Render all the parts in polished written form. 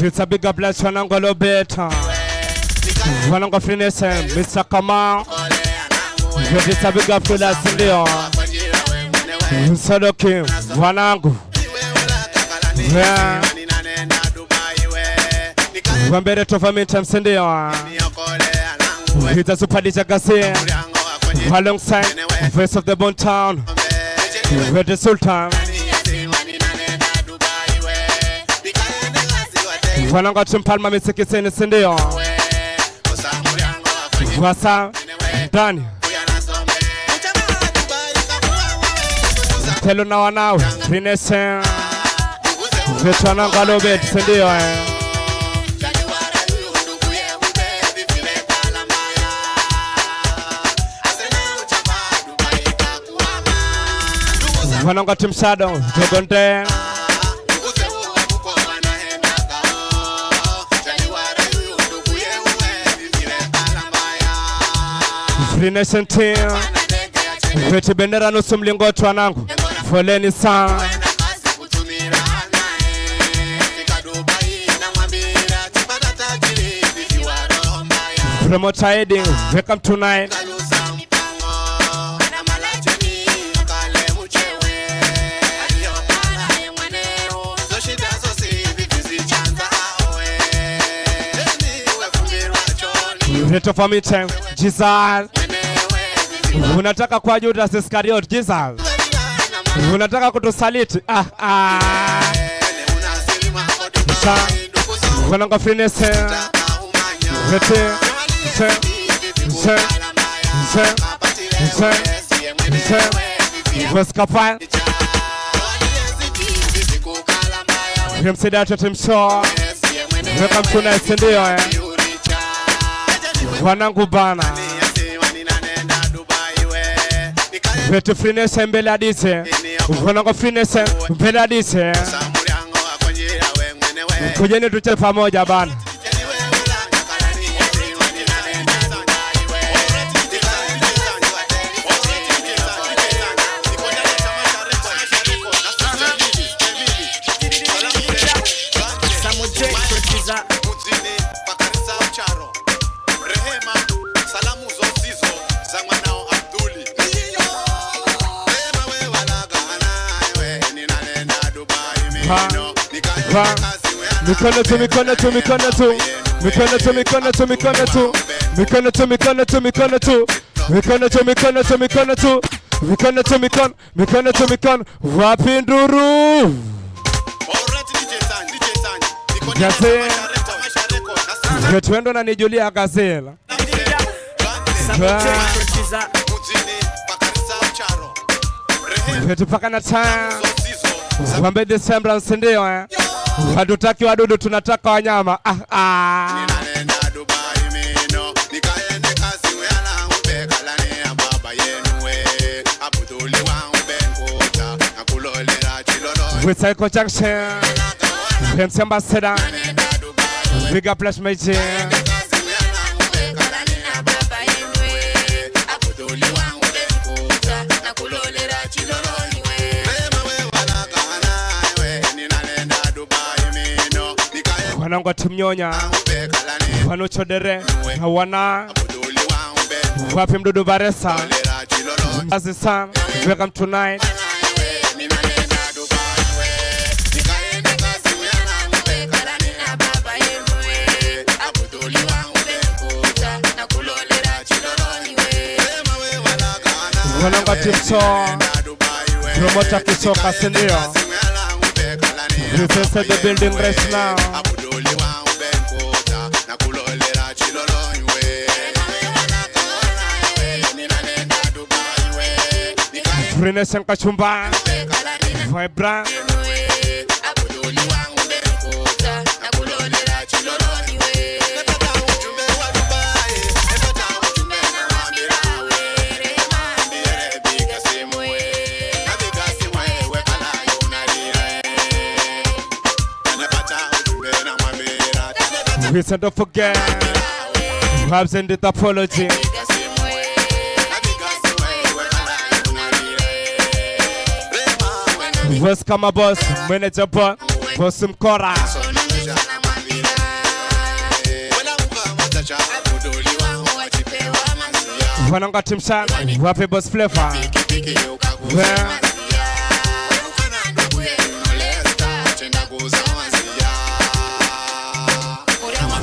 It's a bigger blessing and go better. When I'm going to finish Mr. Kamal. It's a bigger blessing there. Sadoki, Wanangu. One better to me time Sendia. It's a super DJ Garcia. Alongside Voice of the Bone Town. With the Sultan. Wananga Chimpalma Misikiseni Sendia. Wasa Dani. Tell now now, Finesse. Vetana Galobet Sendia. Wananga Tim Shadow, Jogonte. Free Nation team. Veti bendera nusu mlingoti wanangu. Foleni sana. Promoter heading, welcome tonight. Reto for me time, Jesus. Unataka kwa Judas Iscariot, Jesus. Unataka kutusaliti. Wananga finesse. Vete. Waskapa. Yamsida Tim Shaw. Welcome to night Sendio. Wanangu bana. Vete finesse mbele adise. Wanangu finesse mbele adise. Kujeni tuche pamoja bana. Mikono tu wapinduru Gazela Vetuendo na nijulia Gazela Vetu paka na taa Wambe December nsindio Hatutaki wadudu tunataka wanyama With Psycho Junction Pence Ambassador Big up Flash Major Wanangwa Timnyonya Wanochodere Wana Wapi Mdudu Baresa Azisan Welcome tonight Wanangwa Timso Promoter Kisoka Sendio This is the building right now Renaissance Kachumba Vibra Please don't forget Vibes and the apology Boss kama boss, manager boss mkora. Wananga timshan, wapi boss flavor.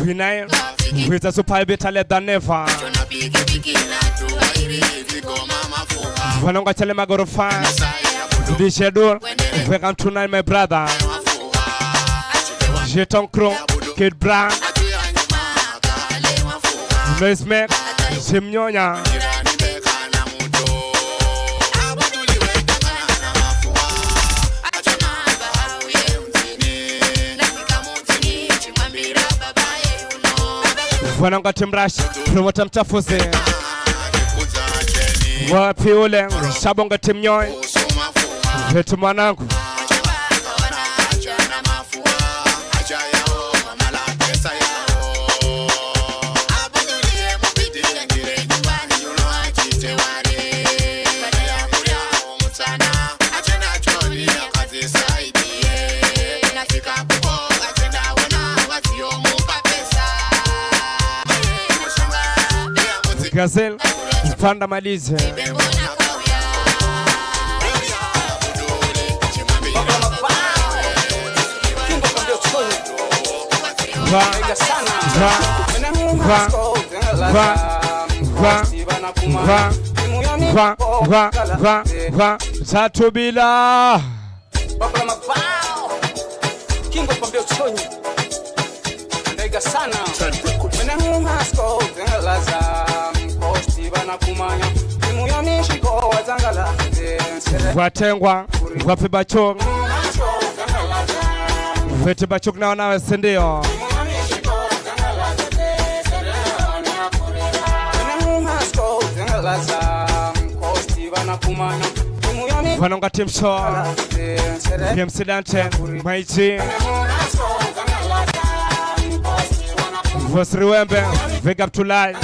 Winai, with a super better than never. Wananga tell magoro fan. This schedule, welcome tonight, my brother. Jeton Crow, Kid Brown, Noise Mac, Simnyonya. Wananga Timrash, promoter mchafuzi. Wapi ule, Shabonga Timnyoy. Wetu mwanangu. Gazelle, panda malize. Va Zatubila Kingo pambio chonyi Ndaiga sana Mene masko Zengalaza Kosti bana kumanya Muyoni shiko wazangala Watengwa Wapi bachok Wete bachok na wanawe sendio Wanonga Team Shaw, MC Dante, Maiji, Vosri Wembe, Big Up to Life.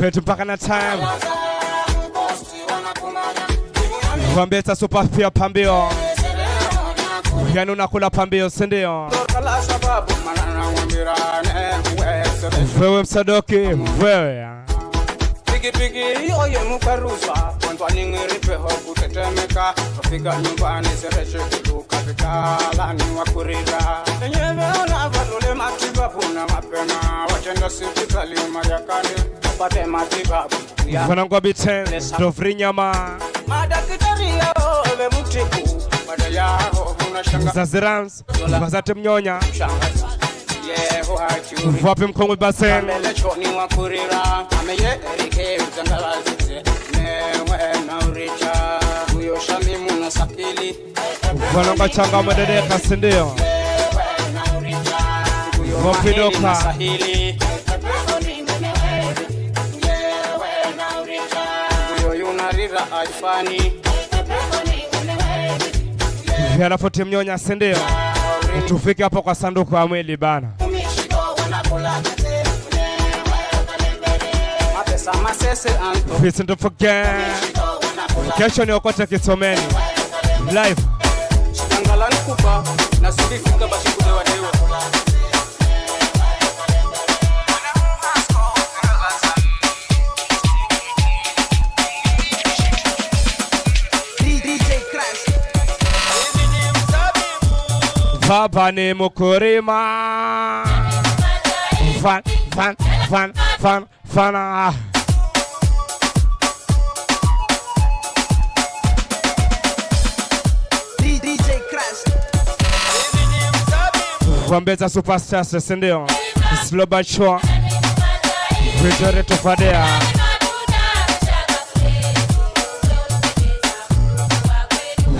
Wetu mpaka na time. Wambeta super pia pambio. Yani unakula pambio sindio? Wewe msadoki, wewe Pigi yoye mukaruzwa Kwantwa ningiripe hoku tetemeka Kufika nyumbani sereshe kuduka Vikala ni wakurira Enyeve unavalule matibabu na mapema Wachenda sipitali majakani Upate matibabu Wanangwa biten, dofri nyama Madakitari yao ove mutiku Mada yao Zazirans, Bazate Mnyonya Wapi mkongwe basen Wananga changa madede kasindio Wapi doka Vyana fote Mnyonya sindio Tufike hapo kwa sanduku wa mwili bana Please don't forget Kesho ni okote Kisomeni Live Shangala nikupa na sifika basi kudewa dewa Baba ni mukurima Fana DJ Crash Wambeza superstars sindio Slow but sure Victory to Fadea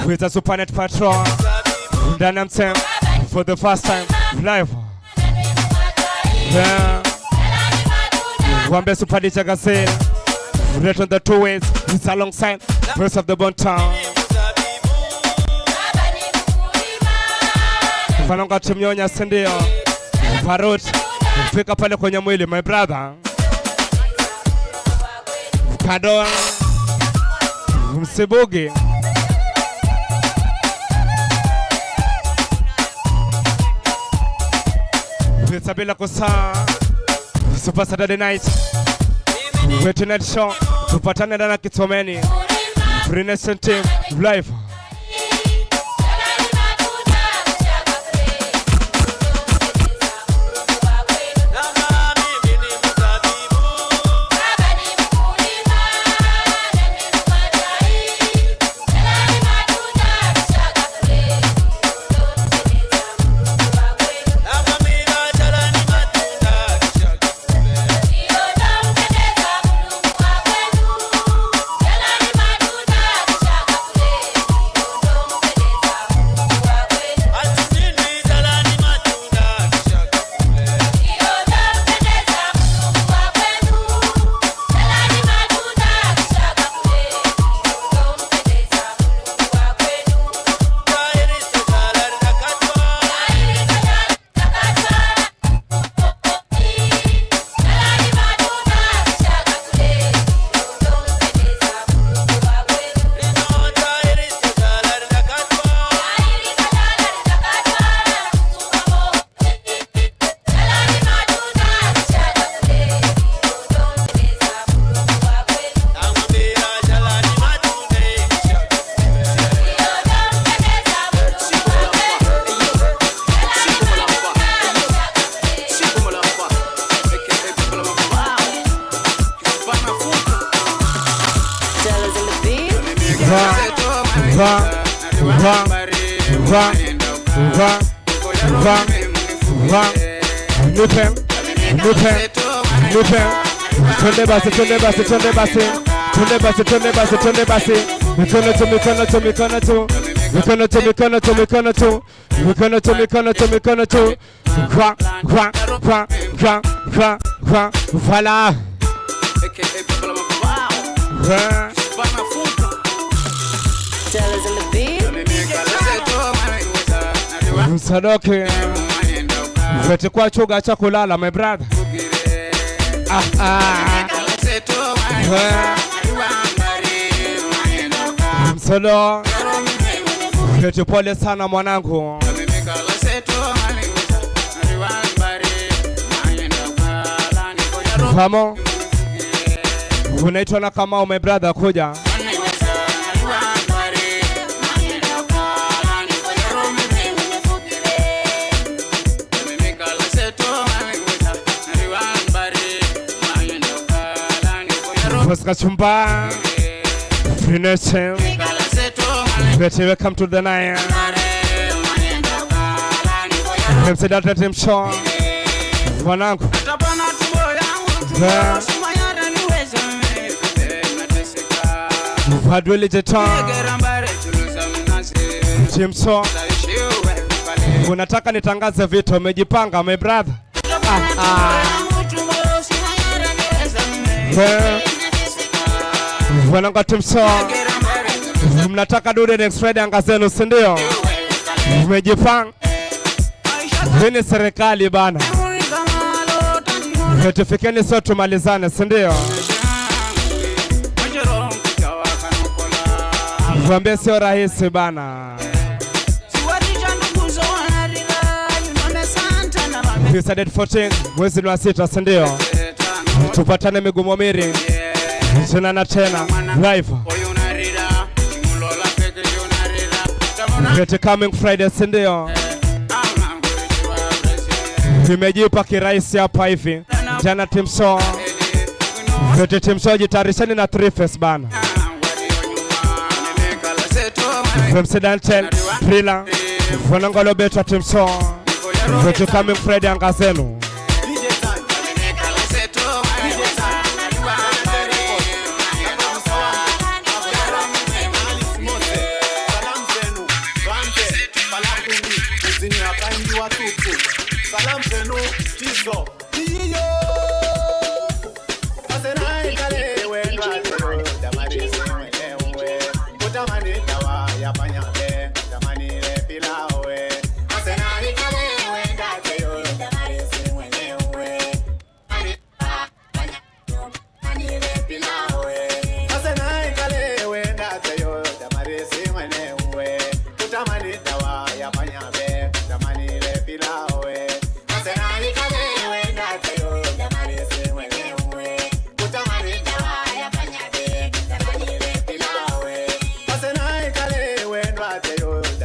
With a Supernet Patrol Dynam Sam for the first time live. Yeah. Wambe Supadicha Gazelle. Right on the two ways. It's alongside First of the Bon Town. Vanonga Timnyonya Sendio. Farot, fika pale kwenye mwili my brother. Kado Msibugi. Sabila kosa Super Saturday night Tonight show tupatane ndani Kitomeni Renaissance team live. Voilà. Msadoke Vete kwa chuga cha kulala my brother. Msado Vete pole sana mwanangu. Kamo unaitwa na kama my brother kuja. Oscar Chumba Finesse welcome to the night. Msedata team show wanangu Vadwele Jeton team show. Unataka nitangaze vitu, umejipanga my brother. Wananga tumso mnataka dude next Friday angazenu si ndio? Umejipanga. Hini serikali bana. Tufikeni sote tumalizane si ndio? Mwambie sio rahisi bana. Decided 14 mwezi wa 6 si ndio? Tupatane Migumomiri tena na tena live. Get coming Friday si ndio? Nimejipa kiraisi hapa hivi. Jana team show. Get team show jitarishani na 3 face bana. President Thriller Wanangolo Betra team show. Get coming Friday angazenu. Salam zenu tizo iyo asenai kale wendwa damari sewe utamani dawa ya panyabe tamani le pilawe asenai kale wendwa damari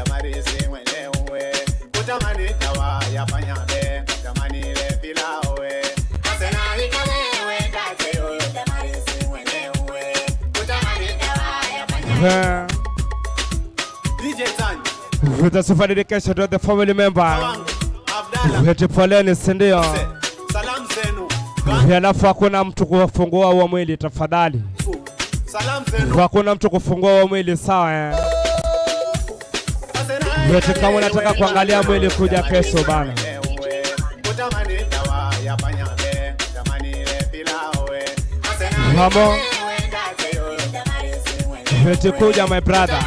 Damarisi mwenyewe kutamani dawa ya panyabe kutamani ile pilawe asena ikalewe ndateyo Damarisi mwenyewe kutamani dawa ya panyabe DJ Tani with a super dedication to the family member wetu poleni sindio salam zenu alafu hakuna mtu kufungua huo mwili tafadhali salam zenu hakuna mtu kufungua huo mwili sawa wetu kama unataka kuangalia mwili kuja kesho bana Mamo wetu kuja my brother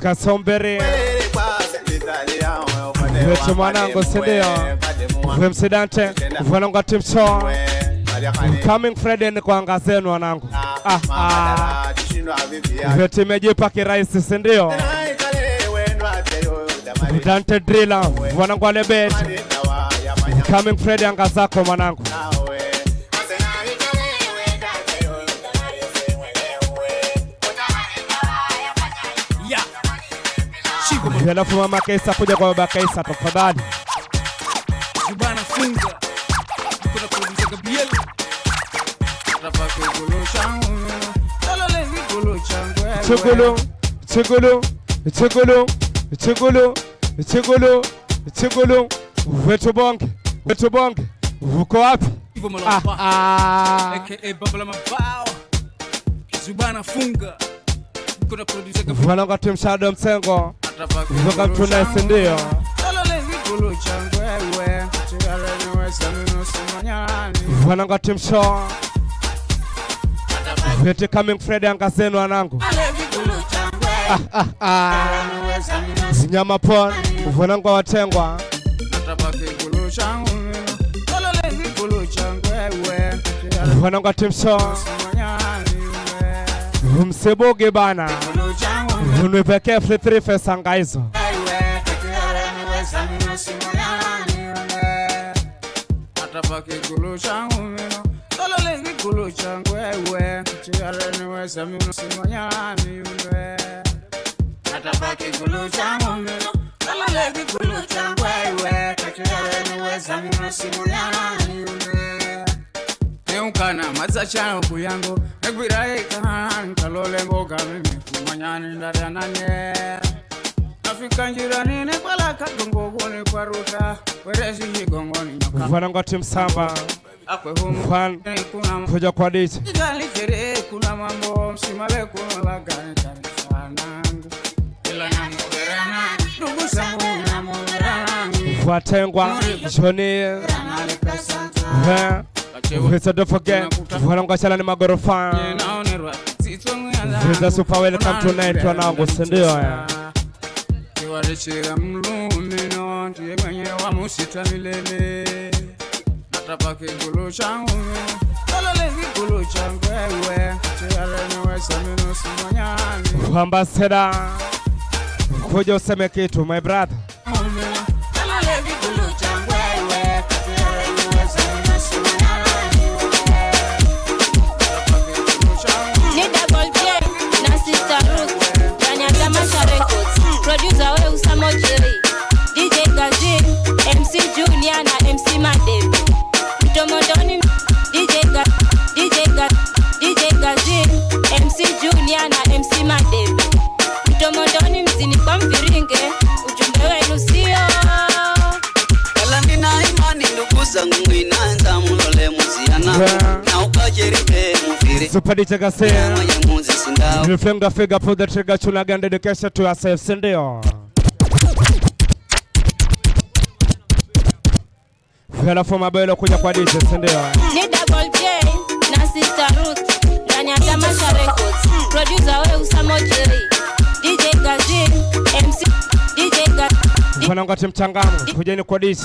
Kasombere wetu mwanangu sindio msidante mwanangu team show coming Friday ni kwa ngazenu wanangu wetu mejipa kiraisi sindio Dante Drilla mwanangu alebet coming Friday anga zako mwanangu alafu mama Kaisa kuja kwa baba Kaisa tafadhali Zubana funga kuna producer Gabriel Rafako golo changu talole golo changu chugulu chugulu chugulu chugulu chugulu chugulu wetu bonge uko wapi aka Babala Mabao Zubana funga kuna producer Gabriel wananga team Shadow Msengo kutoka Mtuna sindio wananga team show wetu coming Friday anga zenu wanangu Zinyama pon wanangu watengwa wananga team show mseboge bana unipekee free 3 pesa ngaizo atapake gulu changu mino tolole gulu changu wewe chigare niweza mino simonyani yule atapake gulu changu mino tolole gulu changu wewe chigare niweza mino simonyani yule neukana maza changu kuyango negwirae kan kalole mboga mimi kumanyani ndadananye Afrika njirani ne kwala kadongo gone kwaruta werezi jigongoni nyoka wananga team Samba akwe humu kuna kuja kwa DJ Jali jere kuna mambo msimale kuna lagani sana Watengwa Johnny don't forget Varangachala ni magorofa Visa super welcome tonight wanangu sindio Kiwarechera mlumino ndiye mwenye wa musita milele Natapake gulu changu Talole gulu changu ewe Chiyare niwe samino simonyani Ambassador Kuja useme kitu my brother Producer we Usamo Jerry, DJ Gazi, MC Junior na MC Madeb. Mtomondoni DJ Gazi, MC Junior na MC Madeb. Mtomondoni mzini kwa mviringe, ujumbe wenu sio. Kala nina imani ndugu zangu inaanza mulole muziana na ukajeripe mufiri. Super DJ Gazi. Reflect the figure for the trigger to again dedication to ourselves sindio. Fela for mabelo kuja kwa DJ sindio. Ni Double J na Sister Ruth ndani ya Tamasha Records. Producer we Usamo Jerry, DJ Gazi, Mfanangu ati mchangamu kujeni kwa DJ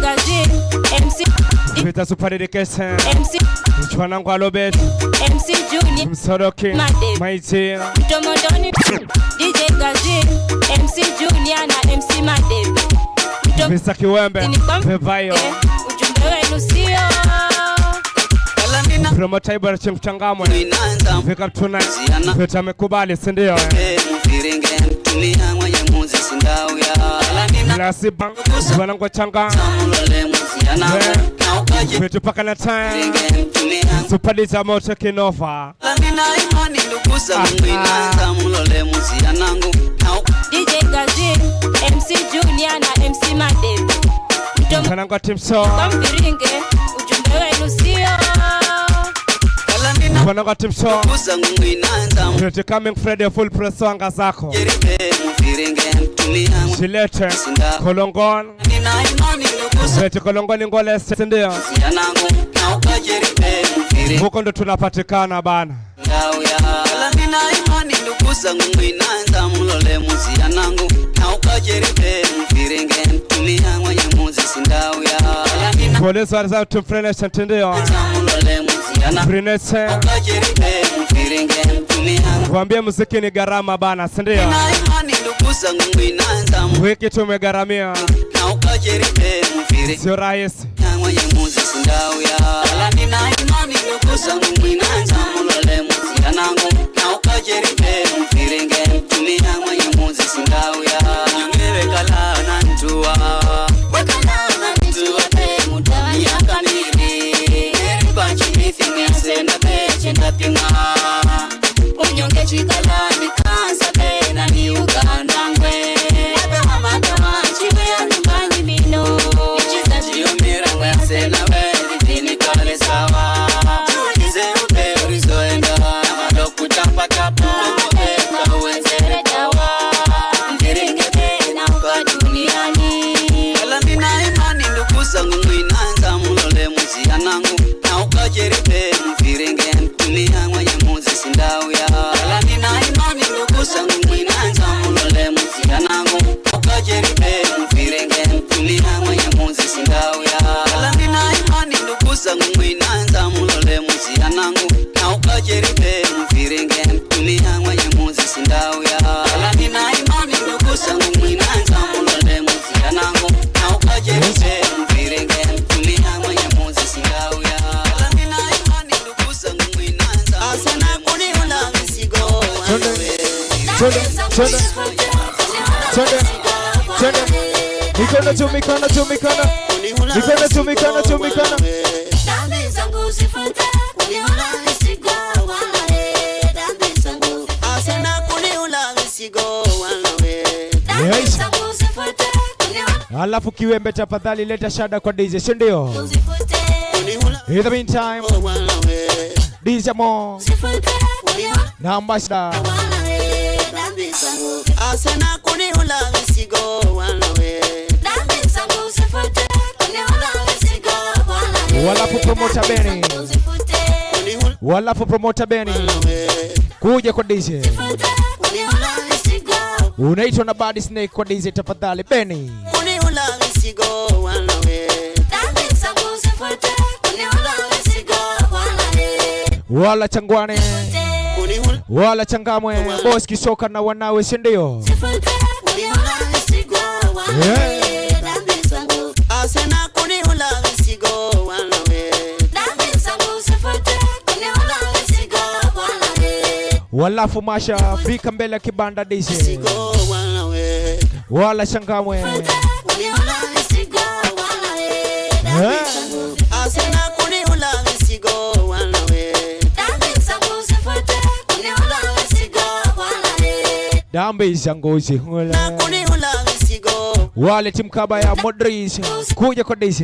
Gazi, MC Vita super dedication MC Mfanangu alobet MC Junior Msoroki Maiti Mtomondoni DJ Gazi, MC Junior na MC Madeb. Mr. Kiwembe Vevayo ujumbe wenu sio. Promoter Ibara chimchangamwe Vika tonight Vita mekubali sindio Mfiringe mtumia mwenye muzi sindau ya Lasi bang Mfanangu changa Vitu paka na time Super DJ moto kinova Nina imani ndugu zangu inaanza mulole muzianangu DJ Gazi, MC Junior na MC Madeb. Mfanangu ati mso kwa mviringe, ujumbe wenu sio. Mfanangu ati mso zangu inaanza Pretty coming Friday full press wanga zako jeripe mfiringe mtumia Shilete Kolongon Nina imani ndugu Pretty Kolongon ngole sindio yanangu na ukajeripe mfiringe huko ndo tunapatikana bana Kala nina imani ndugu zangu inaanza mulole muzianangu na ukajeripe mfiringe mtumia mwenye muzi sindau ya Police waliza tumfrenesha ntindio mulole muzianangu Frenese ukajeripe mfiringe mtumia Kuambia muziki ni gharama bana sindio Nina imani ndugu zangu inaanza wiki tumegaramia na ukajeripe mfiringe sio rahisi mwenye muzi sindau ya Kala nina imani ndugu zangu inaanza mulole muzianangu na ukajeripe mfiringe mtumia mwenye muzi sindau ya Nyongewe kala na ntua Wakala na ntua pe mutani ya kamiri Ribanchi nifinge senda peche ndapinga Unyonge chikala ni kansa pe na ni ugandangwe Ebe wamadama chiwe ya nyumbani mino Nichiza jiyo mirangwe ya sena we Vini kale sawa Tulize upe urizoenda Amado kutapa tapa Kumopeka uwezere dawa Mfiringe tena uka duniani Kala nina imani ndugu zangu inaanza mulole muzianangu na ukajeripe mfiringe mtumia mwenye muzi sindau ya Kala nina imani ndugu zangu inaanza mulole muzianangu na ukajeripe mfiringe mtumia mwenye muzi sindau ya Kala nina imani ndugu zangu inaanza mulole muzianangu na ukajeripe mfiringe mtumia mwenye muzi sindau ya Kala nina imani ndugu zangu inaanza mulole muzianangu na ukajeripe mfiringe mtumia mwenye muzi sindau ya Kala nina imani ndugu zangu inaanza asana kuniona misigo Twende Mikono juu mikono juu mikono Mikono juu mikono juu mikono Dambi zangu zifuate, kuniona misigo wanawe. Dambi zangu asana kuniona misigo wanawe Dambi zangu zifuate, kuniona Alafu Kiwembe tafadhali leta shada kwa DJ sindio zifuate. In the meantime wanawe DJ Mo Zifuate, kuniona na Ambassador wanawe. Dambi zangu asena kuniula misigo wanawe dhambi zangu zifute kuniula misigo wanawe Walafu promoter Benny Walafu promoter Benny kuja kwa DJ unaitwa na Bad Snake kwa DJ tafadhali Benny kuniula misigo wanawe dhambi zangu zifute kuniula misigo wanawe wala changwane wala changamwe boss kisoka na wanawe si ndio asena kuniula misigo wanawe dhambi zangu zifute kuniula misigo wanawe walafu masha fika mbele ya kibanda DJ misigo wanawe wala changamwe kuniula misigo wanawe asena kuniula misigo wanawe dhambi zangu zifute kuniula misigo wanawe dambe zangozi na kuniula misigo wale timkaba ya Modric kuja kwa DJ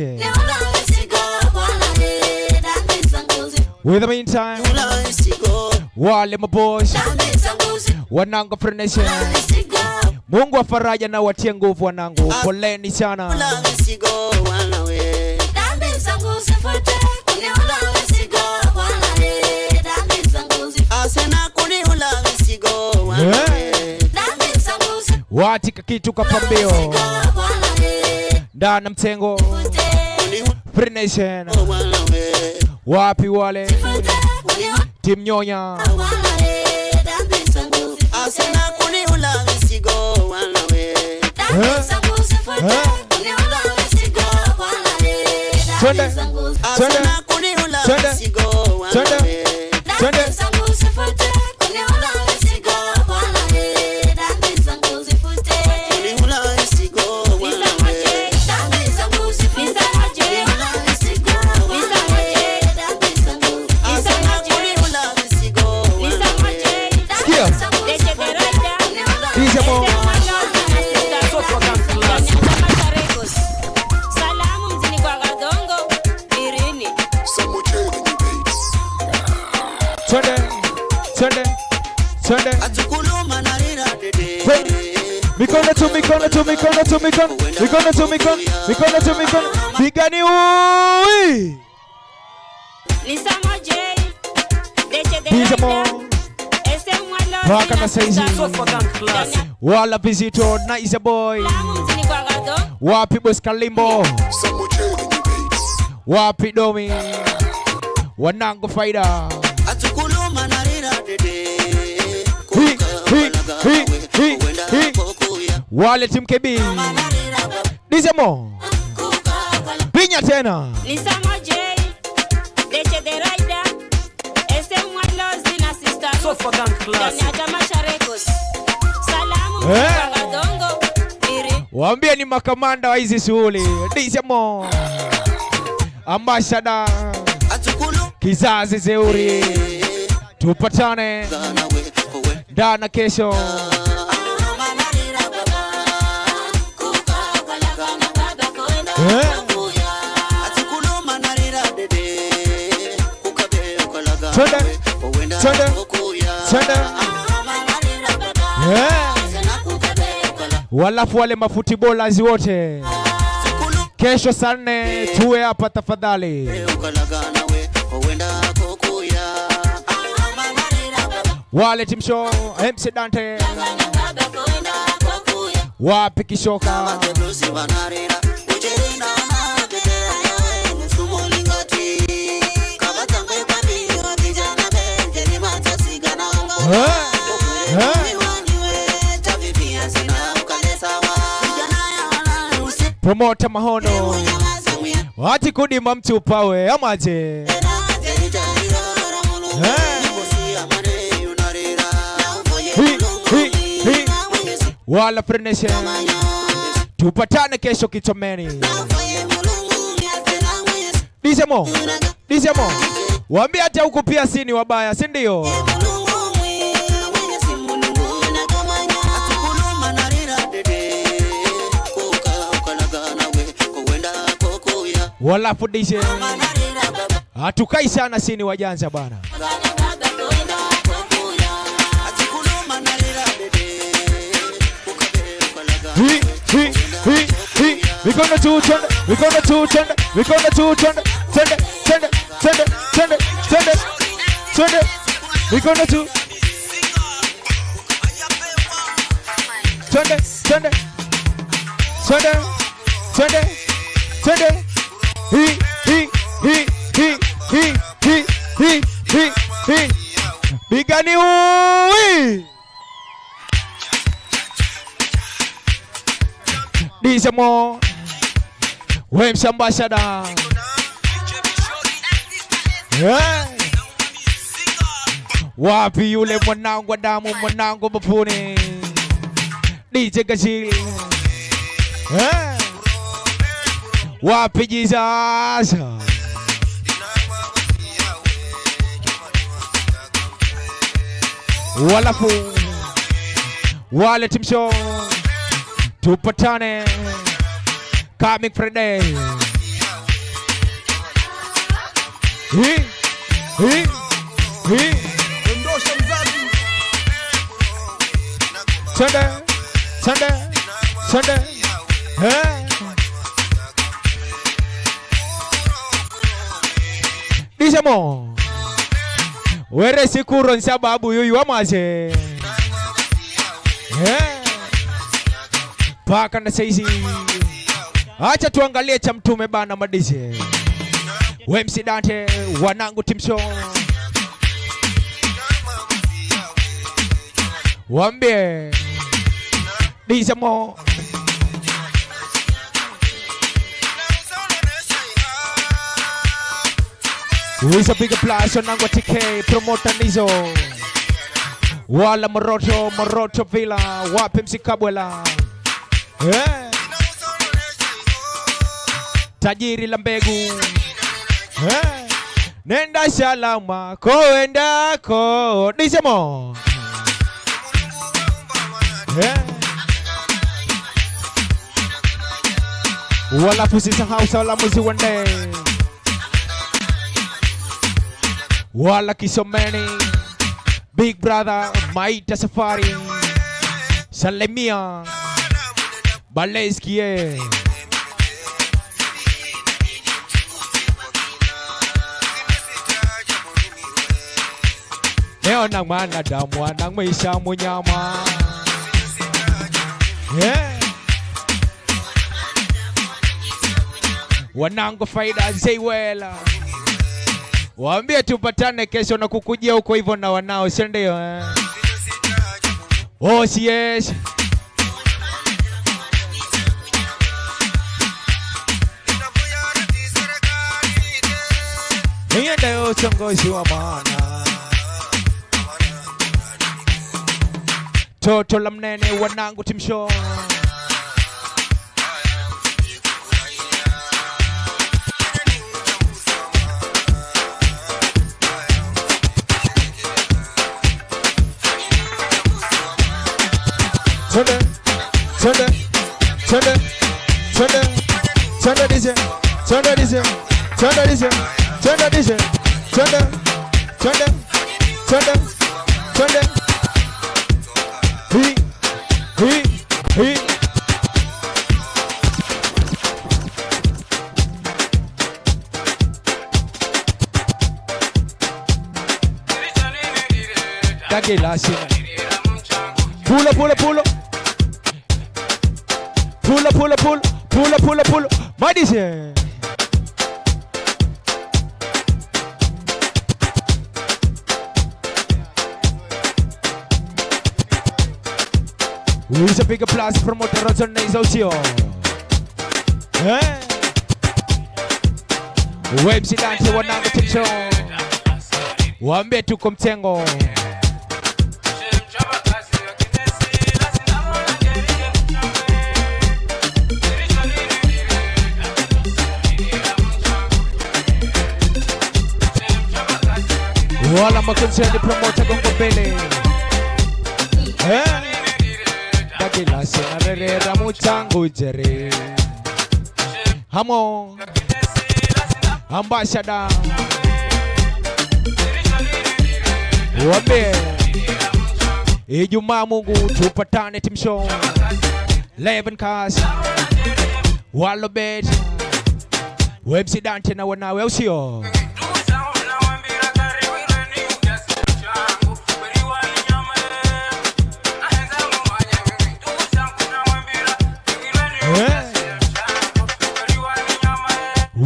with the meantime wale maboss wanangu furniture Mungu wa faraja na watie nguvu wanangu poleni sana watika kitu kapambio ndana mtengo furniture wapi wale Team Nyonya asena kuniula misigo wanawe twende asena kuniula misigo wanawe twende mikono pigani ui waka na saizi wala Bizito na Isa Boy wapi Boss Kalimbo wapi Domi wanangu faida wale Team KB Dizemo pinya tena waambie ni makamanda wa hizi shughuli Dizemo ambashada kizazi zeuri tupatane dana kesho walafu wale mafutibolazi wote kesho saa 4 tuwe hapa tafadhali wale timsho MC Dante wapi kishoka Promoter Mahono wati kudima mtu pawe amaje wala freneshe tupatane kesho Kichomeni Dizemo waambie hata huku pia sini wabaya si ndio wala fundishe hatukai sana sini wajanja bana We gonna do it. We gonna do it. We gonna do it. Send it. We gonna do. Send it. He. Bigani ui. These more. Wem Shambashada. Wapi yule mwanangu wa damu, mwanangu mapuni. DJ Gajili. Wapi Jesus. Walafu wale Team Show tupatane coming Friday. Sunday. Disamo. Were sikuro sababu yuyu amaze. Paka na saizi. Acha tuangalie cha mtume bana madize. Wemsi Dante wanangu Team Show. Wambie Disamo. With a bigger plus on Nangwa TK promoter Nizo. Wala Moroto Villa, Wapim Sikabwela. Tajiri Lambegu. Nenda Shalama, Koenda Ko Disamo. Wala Pusisa House, Wala Muzi one day. Wala Kisomeni, Big Brother, Maita Safari, Salemia, Baleskie. Neo nang manadamu, nang maisha munyama. Wanangu faida Zewela. Waambie tupatane kesho na kukujia huko hivyo na wanao, si ndio? Oh yes. Niye ndio kiongozi wa maana. Toto la mnene wanangu Team Show. Pull. Madise. Who's a bigger plus promoter Roger Naizosio? Wemsi Dante wanangu Team Show. Waambie tuko mtengo. Wala makonsendi promoter gongo mbele. Dakila senarera muchangu jere. Hamo ambassador. Wambe Ijumaa Mungu tupatane Team Show. 11 cars. Wallow bed. Websi Dante na wanawe usio.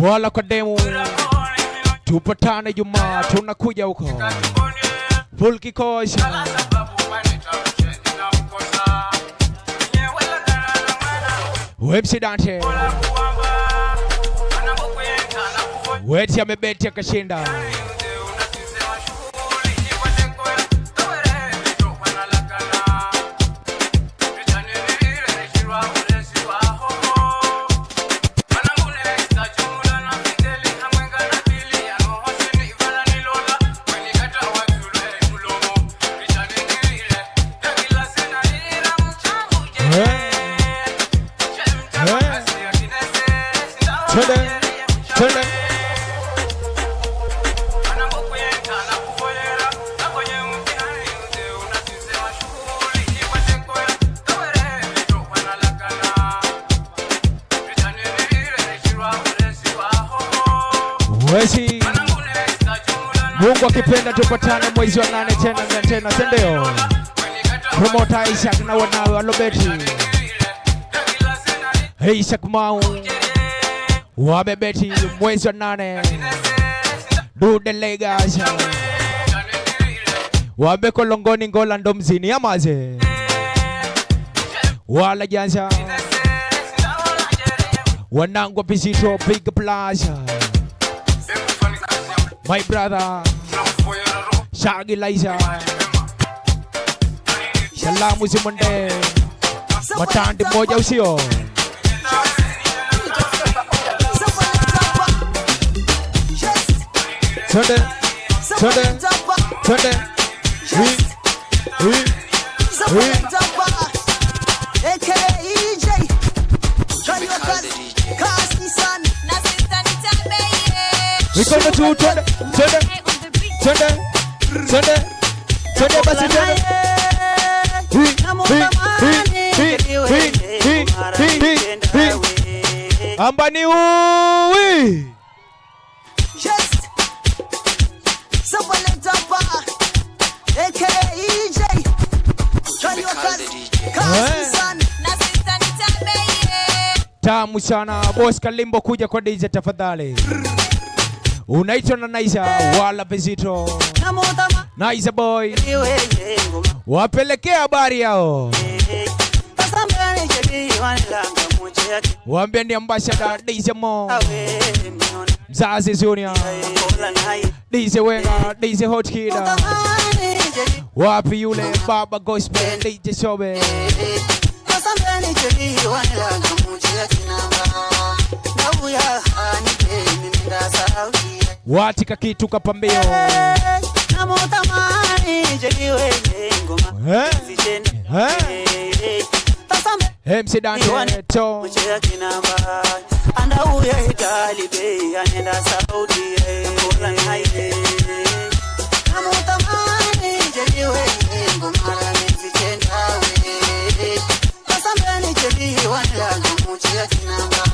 Wala kwa demu. Tupatane Jumaa, tunakuja huko. Full kikosi. Websi Dante. Weti amebeti akashinda. Wesi Mungu akipenda tupatane mwezi wa 8 tena sendeo. Promoter Isaac na wanawe alobeti. Isaac Mau wamebeti mwezi wa 8. Dude Legas wabeko Longoni Ngola ndo mzini amaze. Wala janza wanangu Bizito Big Plaza. My brother Shaggy Liza Salamu Zimonde Matandi moja usio. Twende we gonna do twende basi twende. Ambani uwi tamu sana. Boss Kalimbo kuja kwa DJ tafadhali. Unaitwa na Naiza wala Bizito. Naiza boy wapelekea habari yao. Wambia ni ambassador DJ Mo, Mzazi Junior, DJ Wenga, DJ Hot Kid. Wapi yule Baba Gospel DJ Sobe. Watika kitu kapambio. MC Dante to anda uya Itali be anenda Saudi kola naide namutamani jeliwe ngomara nzitenda we pasambani jeli wala ngumuchia kinamba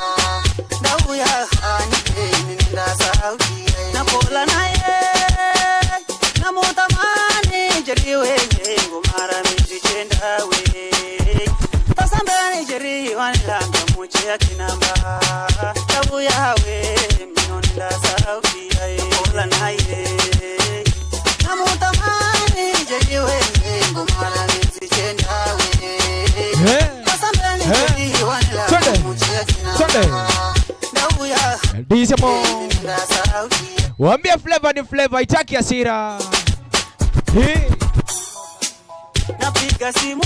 ndauya anipe nenda Saudi na kola naide namutamani jeliwe ngomara nzitenda we Jeri wanlanga moche ya kinamba tabu yawe minonda Saudi ola naye namutamani jeri wengi ngomara nzitenda we pasambani jeri wanlanga moche ya kinamba tabu ya disemo waambia flavor ni flavor itaki hasira napiga simu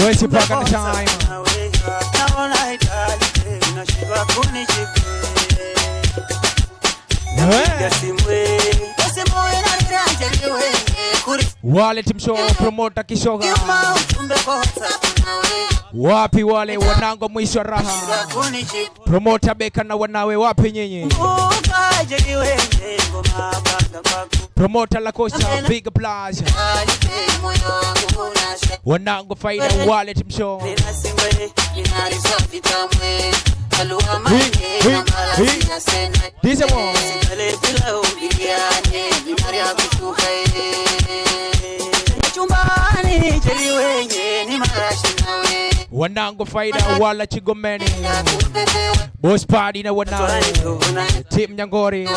Wesi paka ni time. Wallet mshow promoter kishoga. Wapi wale wanangu mwisho raha? Promoter Beka na wanawe wapi nyinyi? Promoter La Costa Big Plaza. Wanangu Faida Wallet Msho. Dice mo. Wanangu Faida wala Chigomeni. Boss Party na wanawe. Team Nyangori.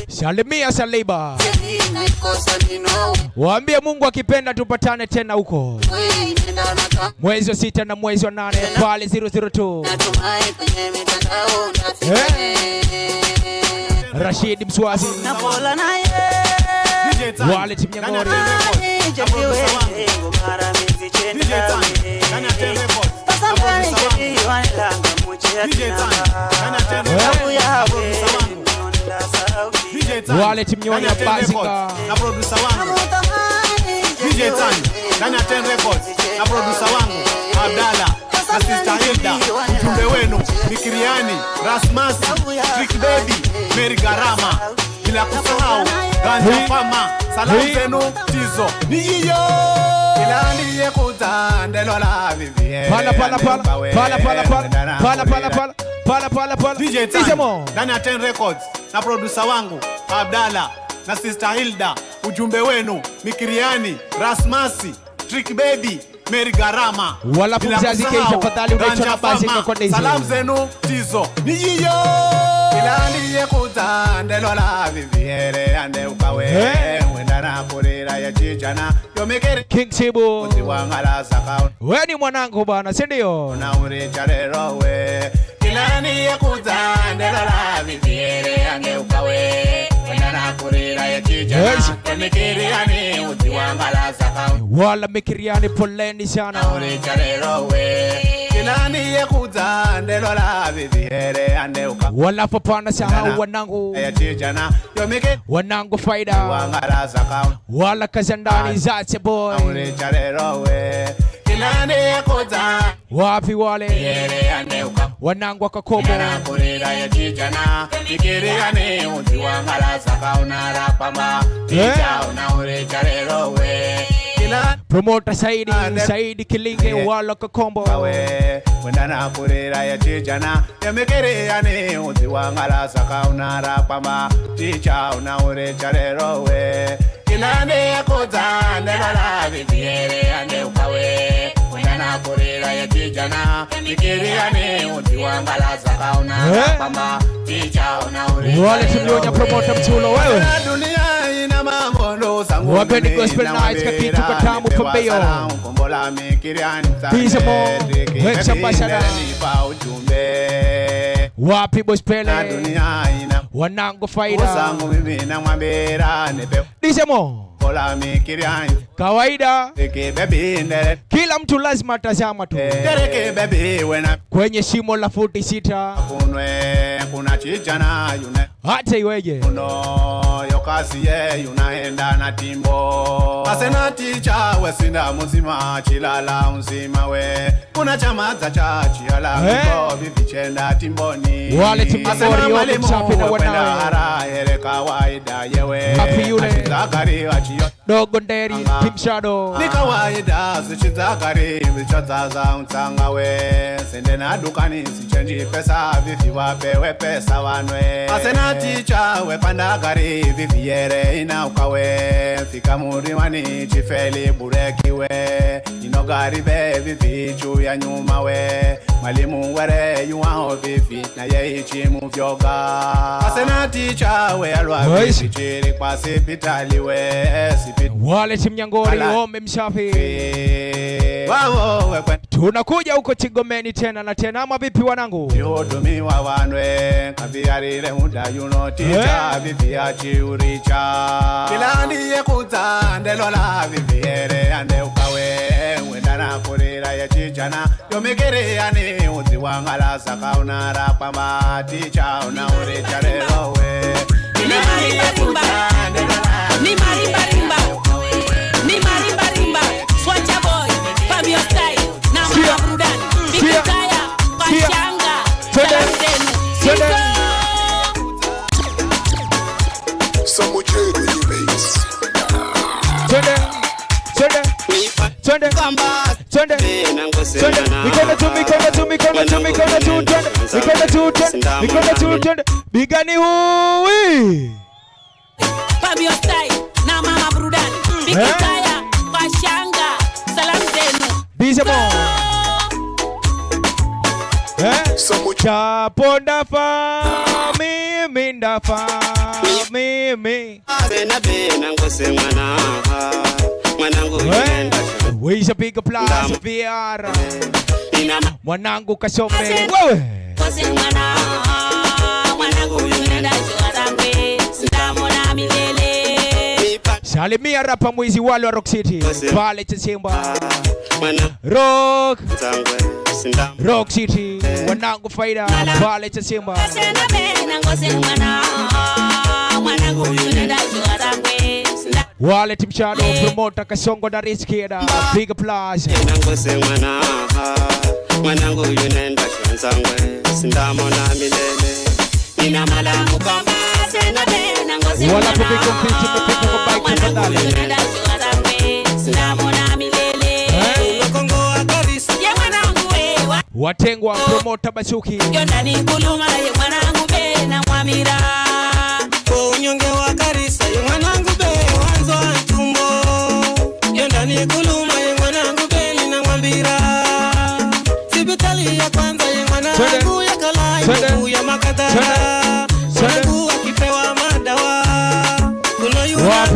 Salimia Saliba. Waambie Mungu akipenda tupatane tena huko. Mwezi wa 6 na mwezi wa 8 pale 002. Rashid Mswazi. Wale Team Nyangori. Wale Team Nyonya Bazinga na producer wangu DJ Tani ndani ya 10 Records na producer wangu Abdalla na Sister Hilda. Ujumbe wenu Mikiriani, Rasmasi, Trick Baby, Mary Garama, bila kusahau Ganja Fama. Salamu zenu tizo ni hiyo. Ila ndiye kutandelo la vivie. Pala. DJ Tani ndani ya 10 Records na producer wangu Abdalla na Sister Hilda. Ujumbe wenu Mikiriani, Rasmasi, Trick Baby, Mary Garama. Wala kumzazi keisha fatali unaichona basi kwa nezi. Salamu zenu tizo ni hiyo. Ila ndiye kutandelo la viviere ande ukawe. Wenda na kurira ya chichana yomekere King Chibu. Utiwangala sakao. We ni mwanangu bana, si ndio? Na uricharero we. Ila ndiye kutandelo la viviere ande ukawe. Wala Mikiriani poleni sana. Wala papana sahau wanangu. Wanangu Faida. Wala Kazandani Zache boy. Wapi wale wanangu Wakakobo. Promoter Saidi Kilinge wala Kakombo. Wenda na kurira ya tijana yamekeriane uziwangala saka unarapama ticha unaure charero we kilane yakoza ndela viviere ande ukawe. Wenda na kurira ya tijana yamekeriane uziwangala saka unarapama ticha unaure wale tumionya promoter Mtulo wewe. Dunia ina mambo ndo sangu. Wapeni gospel nights kakitu katamu pambeo. Kombola Mikiriani Pisa mo. Wecha pasada. Wapi boss Pele. Wanangu Faida. Usangu mimi na mwambera nepe. Disemo. Kombola Mikiriani. Kawaida. Dereke baby ndere. Kila mtu lazima atazama tu. Dereke baby wena. Kwenye shimo la 46. Kunwe kuna chichana yune. Hata iweje. Uno yokasi ye yunaenda na timbo. Asena ticha wesinda muzima chilala unzima we. Kuna chamaza cha chiala miko vivichenda timboni. Wale timangori yote msafi na wanawe. Hara hele kawaida yewe. Happy yule. Zakari wachio. Dogo Nderi, Team Shadow. Ni kawaida zichizakari vichazaza unsanga we. Sende na dukani sichenji pesa vivi wapewe pesa wanwe. Asena ticha wepanda gari viviere ina ukawe. Fika muriwani chifeli burekiwe. Ino gari be vivi chu ya nyuma we. Mwalimu were yuwaho vivi na ye ichi muvyoga. Asena ticha we alwa vivi chiri kwa sipitali we. Wale Team Nyangori ombe mshafi. Tunakuja huko Chigomeni tena na tena ama vipi wanangu? Yodumi wa wanwe kabiarire muda yuno tita vivi achiuricha. Kilandi ye kutandelo la viviere ande ukawe. Wenda na kurira ya chichana yomekere ane uziwangala saka unarapa maticha unauricha lelo we. Kilandi ye kutandelo la Ni marimba rimba, ni marimba rimba, Swacha boy, Fabio. twende, twende, twende, mikono tu, mikono tu, mikono tu, mikono tu, twende, mikono tu, twende, mikono tu, twende, bigani hui. Fabio style, na mama burudani, bikitaya, pashanga, salam zenu. Bizemo. Chapo ndafa, mimi ndafa, mimi. Bena ngose mwanangu yenda. Weisha piga plus VR. Mwanangu kasome wewe. Ngose mwanangu yenda joazangwe, sindamona milele. Salimia rapa mwizi wale wa Rock City. Pale Chasimba. Rock. Rock City. Wanangu faida. Pale Chasimba. Wale Timshado. Promoter Kasongo na Riskida. Big plus. Mwanangu yunenda shwanzangwe, sindamona milele. Nina malamu kama sena bena ngozi wala poke kompiti mepika kwa bike tafadhali. Sindamona milele. Kongo akarisi ya mwanangu wewa. Watengwa promoter Basuki. Yondani kuluma ya mwanangu bena mwamira. Unyonge wa karisa ya mwanangu be wanzo antumbo. Yondani kuluma ya mwanangu bena na mwambira. Sibitali ya kwanza ya mwanangu ya kalai ya makadara. Mwanangu akipewa madawa. Kuna yuna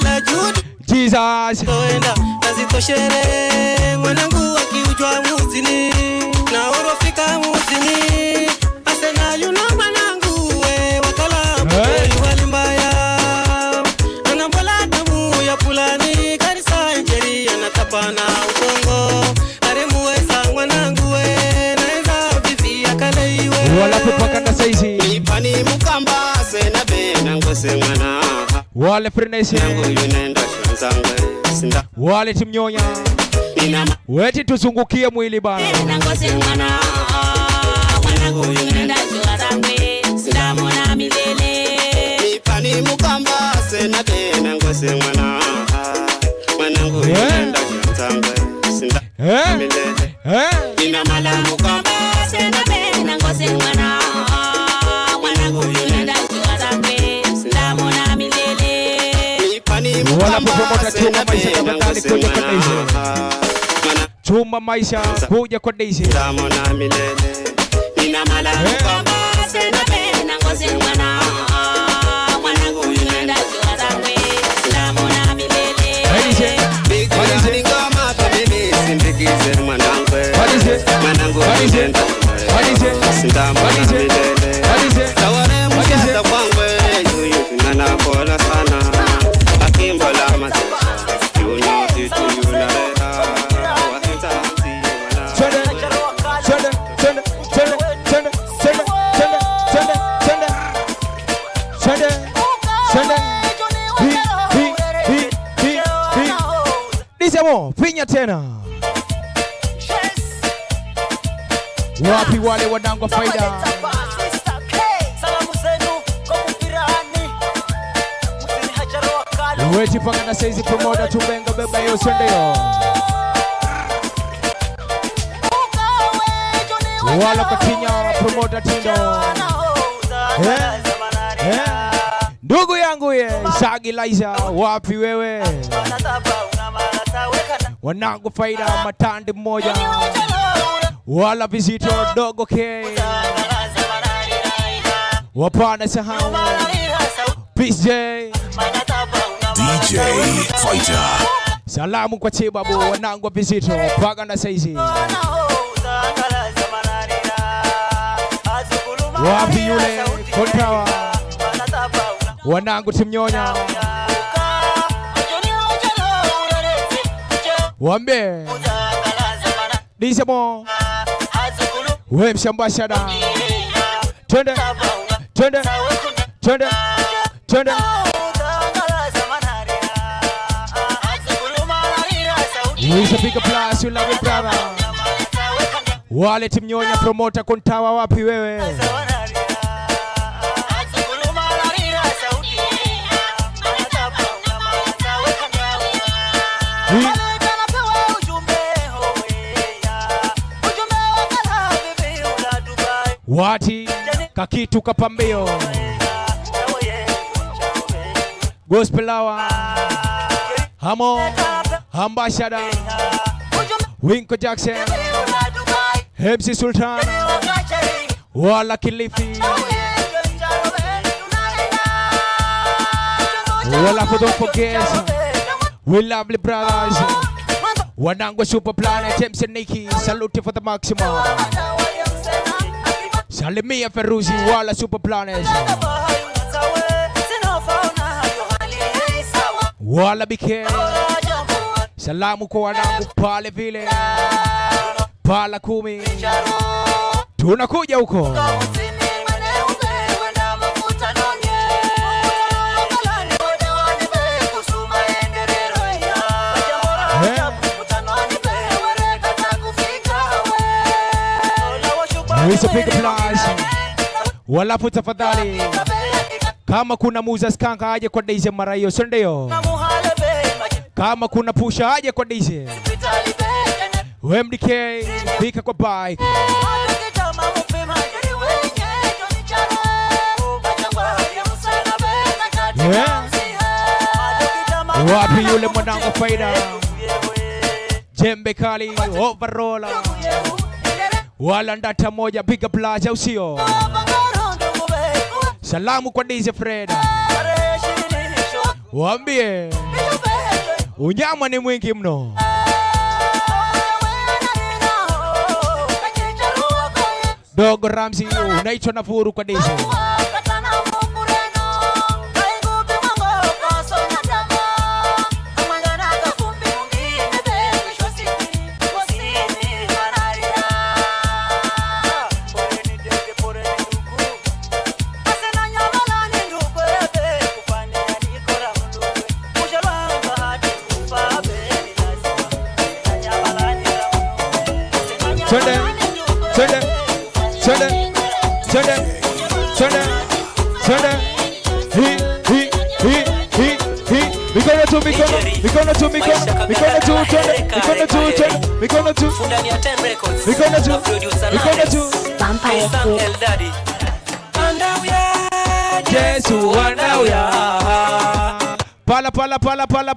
la judu. Jesus. Toenda nazitoshere. Mwanangu akiujwa muzini. Na orofika muzini. Asena yuna mwanangu we wakala mkoi walimbaya. Anambola damu ya pulani. Karisa njeri anatapana ukongo. Wala kupakanda saizi. Nipani mukamba sena bena ngose mwana. Wale Frenesi. Nangu yunenda shwanzangwe sinda. Wale Timnyonya. Weti tuzungukie mwili bana. Ngose mwana. Mwanangu yunenda joazangwe, sindamona milele. Nipani mukamba sena bena ngose mwana. Mwanangu yunenda shwanzangwe sinda. Milele. Nina malamu kamba sena bena ngose mwana. Mwanangu yunenda joazangwe, sindamona milele. Nipani Wala mukamba chuma maisha tafadhali kuja kwa Daisy. Chuma maisha kuja kwa Daisy. Sindamona milele. Nina malamu kamba sena bena ngose mwana. Mwanangu yunenda joazangwe, sindamona milele. Bigani ngoma tabini sindikize mwanangu. Mwanangu yunenda sindamona milele. Taware mshata kwangwe yuyu nana kola sana. Akimbola masika yunyo titu yunaleha. Wahita mti wana. Nisemo, pinya tena. Wapi wale wanangu faida. Weti panga na saizi promoter tubenga beba yo sendeyo. Wala Katinya promoter Tindo. Ndugu yangu ye Shagi Liza, wapi wewe? Wanangu faida matandi mmoja. Wala Visito Dogo K. Wapana sahau PJ DJ Fighter. Salamu kwa Chibabu, wanangu wa Visito paga na saizi. Wapi yule Kontawa, wanangu Timnyonya. Wambe Disemo we mshambashada. Twende twende twende twende. Uisha piga plus you love it brother. Wale Timnyonya promoter Kontawa, wapi wewe? Bahati kakitu kapambio Gospel Hour Hamo Ambassador Winko Jackson MC Sultan Wala Kilifi Wala for don't forget we lovely brothers Wanango Super Planet MC Nikki salute for the maximum Salimia Feruzi Wala Super Planet Wala BK Salamu kwa wanangu pale vile Pala kumi tunakuja huko Wisapiga plus Walafu tafadhali kama kuna muza skanka aje kwa Daisy mara hiyo Sundayo kama kuna pusha aje kwa Daisy MDK pika kwa bike yeah. Wapi yule mwanangu faida Jembe kali overall Wala ndata moja big plaza usio Salamu kwa Daisy Fred Waambie unyama ni mwingi mno Dogo Ramzi unaitwa Nafuru kwa Daisy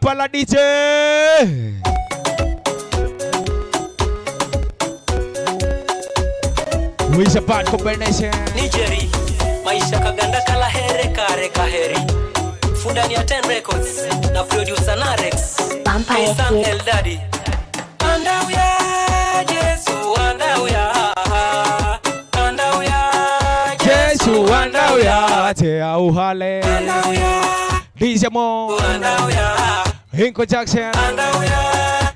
Pala DJ Wisha bad combination Nigeri maisha kaganda kala here kare kaheri Fundani ya 10 records na producer Narex Sam El Daddy Andauya Jesu andauya Jesu andauya te auhale DJ Mo andauya Hinko Jackson andauya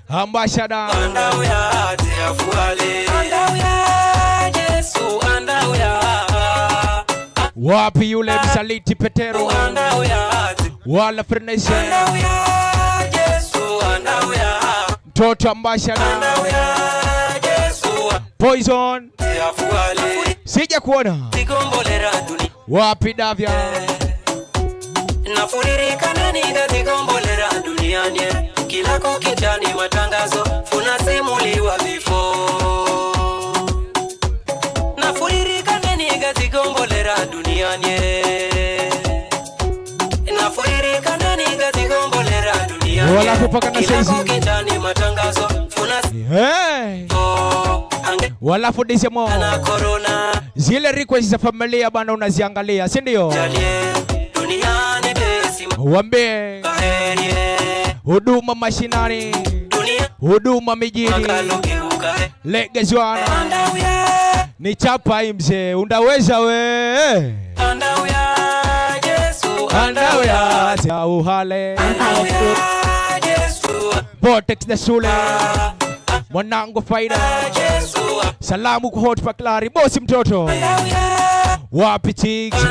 Ambassador andauya te afuale andauya Jesu andauya Wapi yule msaliti Petero Wala Furniture Mtoto Ambassador Poison Sija kuona Wapi Davya Nafuririka nani gazigombolera duniani Kila kukichani matangazo Funa simuliwa vifo Nafuririka nani gazigombolera duniani Nafuririka nani gazigombolera duniani Wala kupaka na saizi kukichani matangazo Funa Wala fudise mo Zile request za familia bana unaziangalia si ndio duniani besima Wambe huduma mashinani huduma mijini legezwana ni chapa imze undaweza we andauya tia uhale Vortex the Sule mwanangu faida salamu kwa Hot Paklari bosi mtoto wapi chicks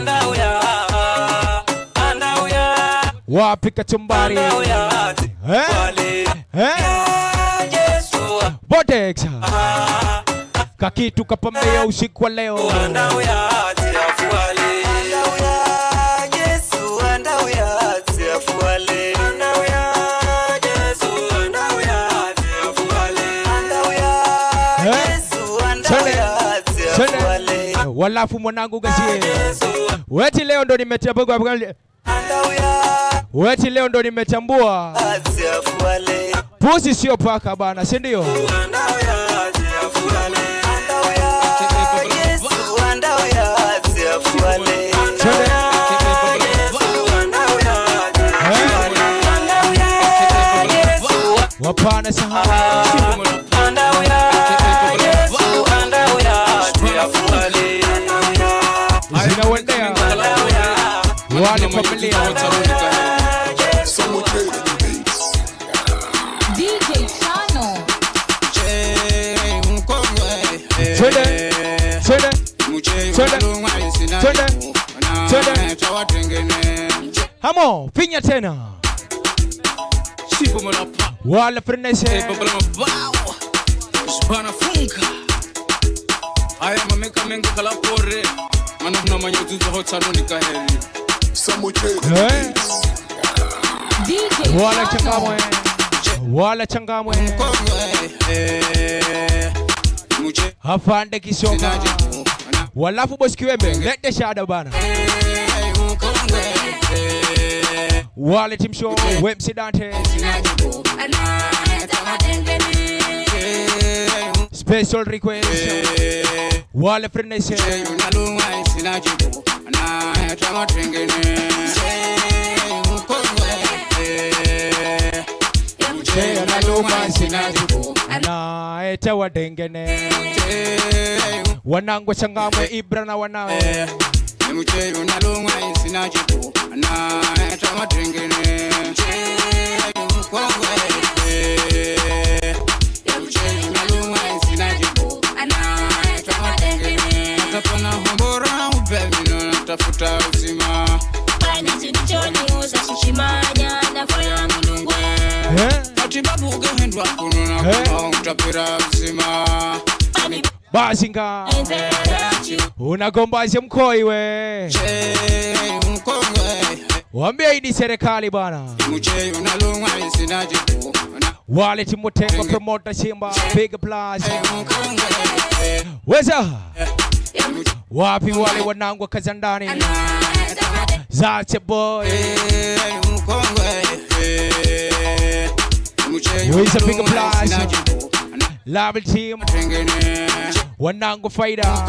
wapi kachumbari Vortex kakitu kapambea usiku wa leo Walafu mwanangu gazie. Weti leo ndo nimetambua. Weti leo ndo nimetambua. Pusi sio paka bana, si ndio? Wapana sahau. Zinawendea wale familia. DJ Chano. Twende, twende, twende, twende, twende. Hamo, pinya tena. Wala frenese. Aya mameka menga kala pore mana na manyo tuzo hotano nikaheri DJ Wala changamwe. Wala changamwe. Hafande kisoka. Walafu boss kiwembe lete shada bana. Wale team show Websi Dante. Special request. Wale frenese. Na ete wadengene. Wanangu changamwe Ibra na wanawe. Tafuta uzima Bani zinichoni uza shishimanya na faya mulungwe Atibabu ugehendwa kununa kuma utapira uzima Bazinga unagombaje mkoi we Wambia hii ni serikali bana Wale timutengo promoter Simba Big Plus Weza Wapi wale wanangu wa Kazandani Zache boy Weza Big Plus Level team Wanangu Faida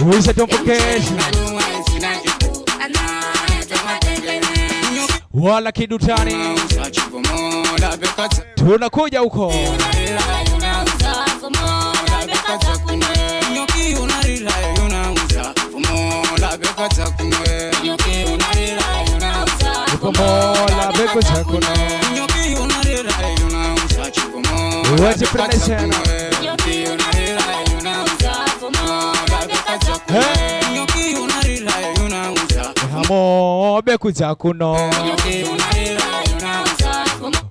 Weza don't forget Wala kidutani tunakuja huko Mola beko chakuna Waje preneshana Hamo beku chakuno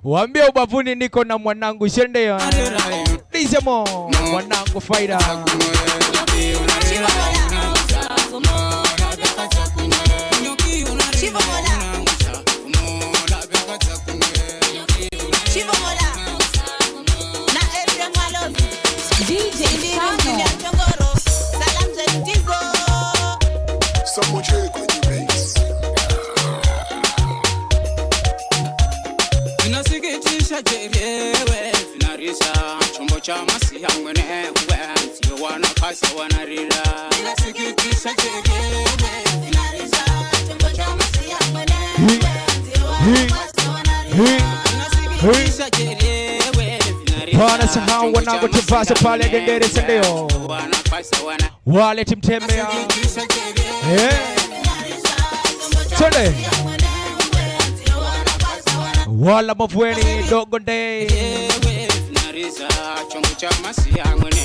Wambia ubavuni niko na mwanangu Shendeo Dizemo mwanangu Faida Inasikitisha jerewe Finarisa chombo cha masi yangu newe Sio wanakasa wanarira Inasikitisha jerewe Finarisa chombo cha masi yangu newe Sio wanakasa wanarira Inasikitisha jerewe Finarisa Wana sahau wanangu tupasa pale gendere sendeo Wale timtemea Tole Wala mavueni dogo day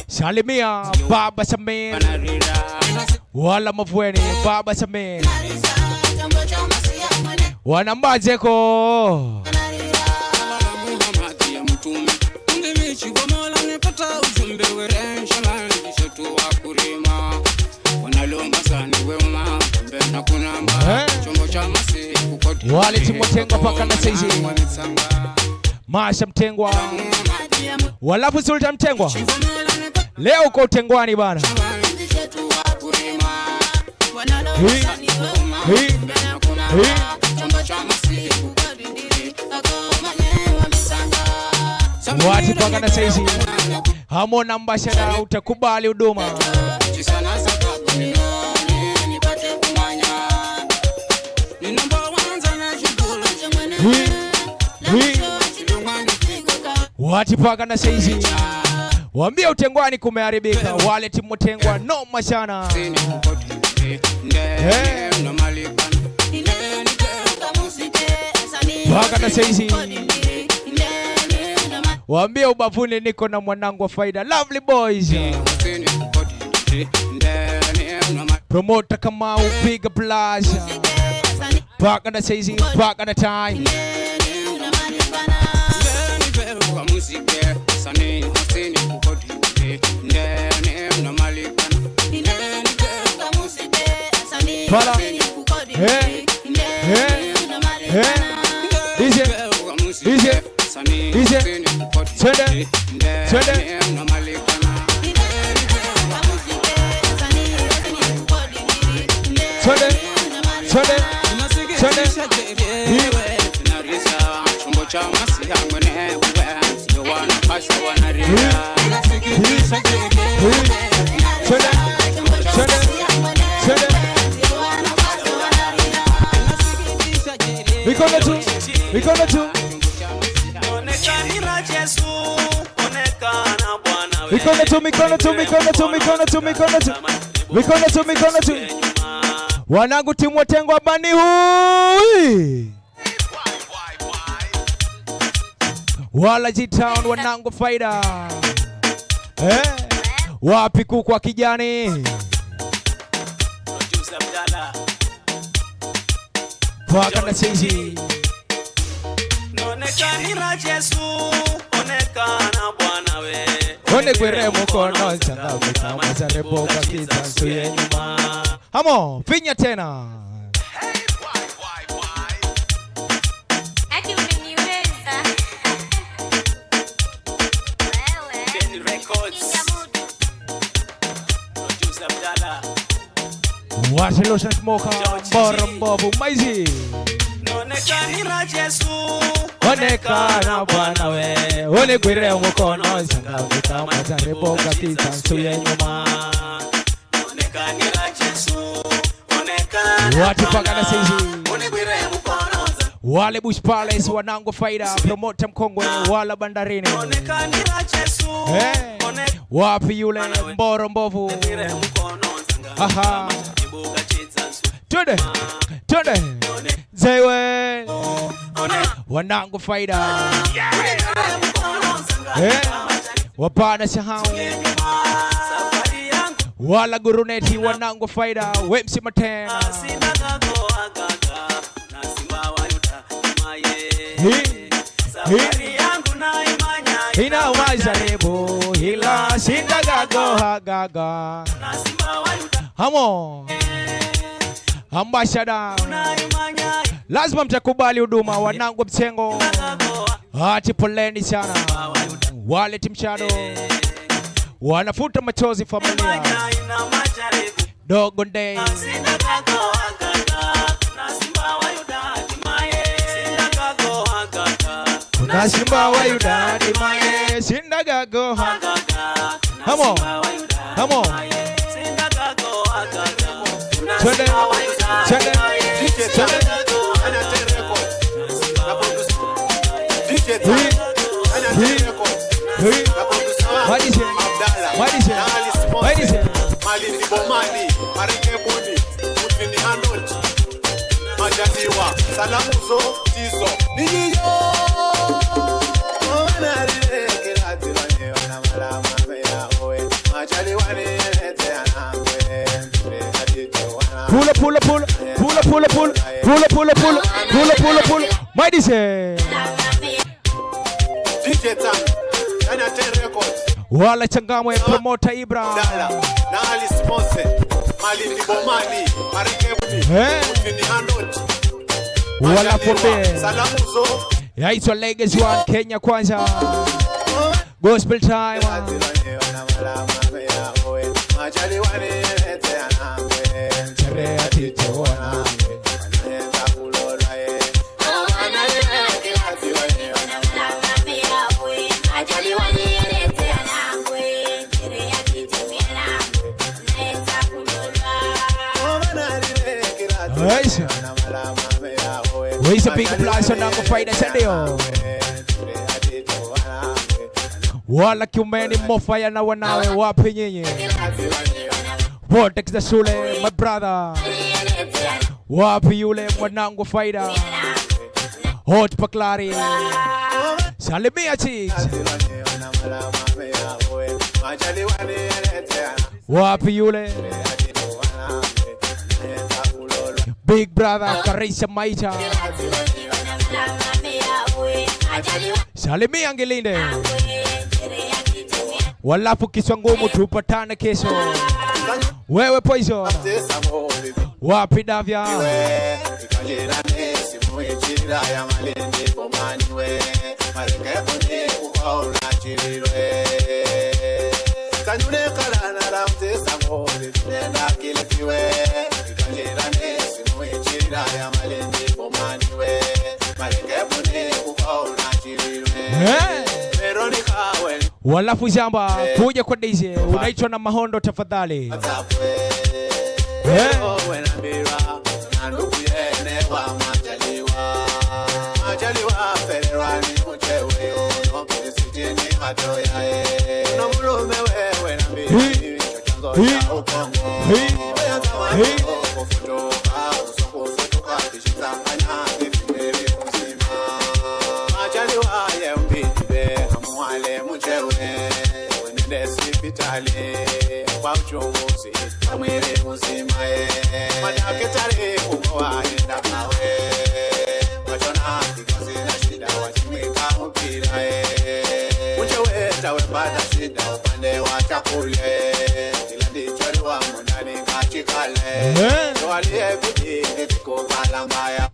Salimia Baba Samir Wala mavueni Baba Samir Wanambazeko Muhammad ya mtume Ungemichi kwa mola nimepata ujumbe Wale timu Mtengwa paka na saizi. Masha Mtengwa. Walafu Sultan Mtengwa. Leo uko Utengwani bana. Wati paka na saizi. Hamona mbashara utakubali huduma. Wati paka na saizi. Waambia Utengwani kumeharibika. Wale timu Mtengwa no mashana. Paka na saizi. Waambia ubavuni niko na mwanangu wa faida. Lovely boys. Promoter kama upiga plaza. Paka na saizi. Paka na time. Para. DJ. Twende. Mikono tu. Wanangu timu Mtengwa bani hui. Wala G-Town wanangu faida. Wapi kuku wa kijani. Paka na saizi. One kwere mukono changa mkama zarebo kakita suye nyuma. Hamo, finya tena. Ati umeniweza. Kenny Records. Producer Abdalla. Washilosha smoka Mbovu maizi. Onekana Bwana we. One kwere mukono changa mkama zarebo kakita suye nyuma. Watu paka na saizi. Wale Bush Palace wanangu faida. Promoter mkongwe wala bandarini. Wapi yule Mbovu. Aha. Twende. Zewe. Wanangu faida. Wapana sahau. Wala guruneti wanangu faida. Wemsi matena. Hina umazarebo. Hila sindagago hagaga. Hamo. Ambashada. Lazima mtakubali huduma wanangu Mtengo. Hati poleni sana. Wale timshado. Wanafuta machozi familia. Dogo Ndei. Kuna simba wa Yuda ni maye. Sindagago hagaga. Hamo. Twende. Malindi bomani, marikebuni, mutini handoti, majaliwa, salamu zo, tizo, niyo. Pull. Mighty say. DJ Tam, Dana 10 Records. Wala Changamwe promoter Ibra. Na Ali Sponsor, Malindi bomani, marikebuni, mutini handoti. Wala pombe. Yaitwa Legacy One Kenya kwanza. Gospel time. Waisa big blast on Nango Faida Sandio. Wala kiumeni mofaya na wanawe wapi nyinyi. Vortex za shule, my brother. Wapi yule mwanangu Faida. Hot Paklari. Salimia chicks. Wapi yule. Big brother Karisa Maita. Salimia Angelinde. Walafu kiswa ngumu tupatane kesho. Wewe Poison. Wapi Davya. Walafu Zamba kuja kwa DJ unaitwa na Mahondo tafadhali.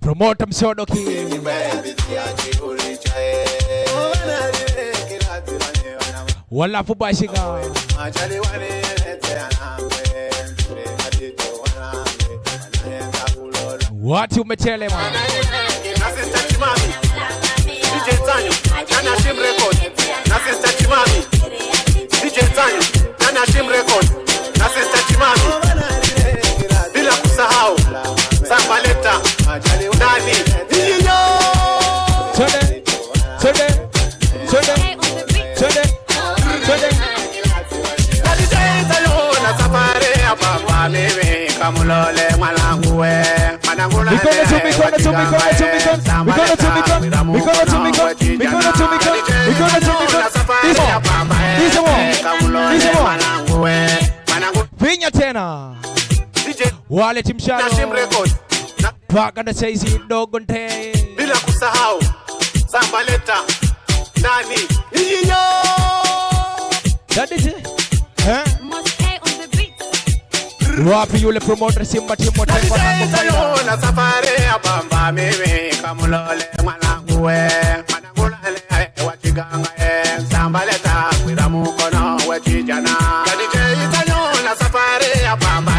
Promoter Msodoki. Walafu Bashiga. Wati umetele man. Bila kusahau Sambaleta ndani Vinya tena wale timshano paka na saizi dogo nte bila kusahau Sambaleta ndani iyo dadije wapi yule promoter Simba Timo Tembo na safari ya bamba mimi kamulole mwanangu we mwanangu lale wachiganga Sambaleta kwira mukono we kijana dadije itanyo na safari ya bamba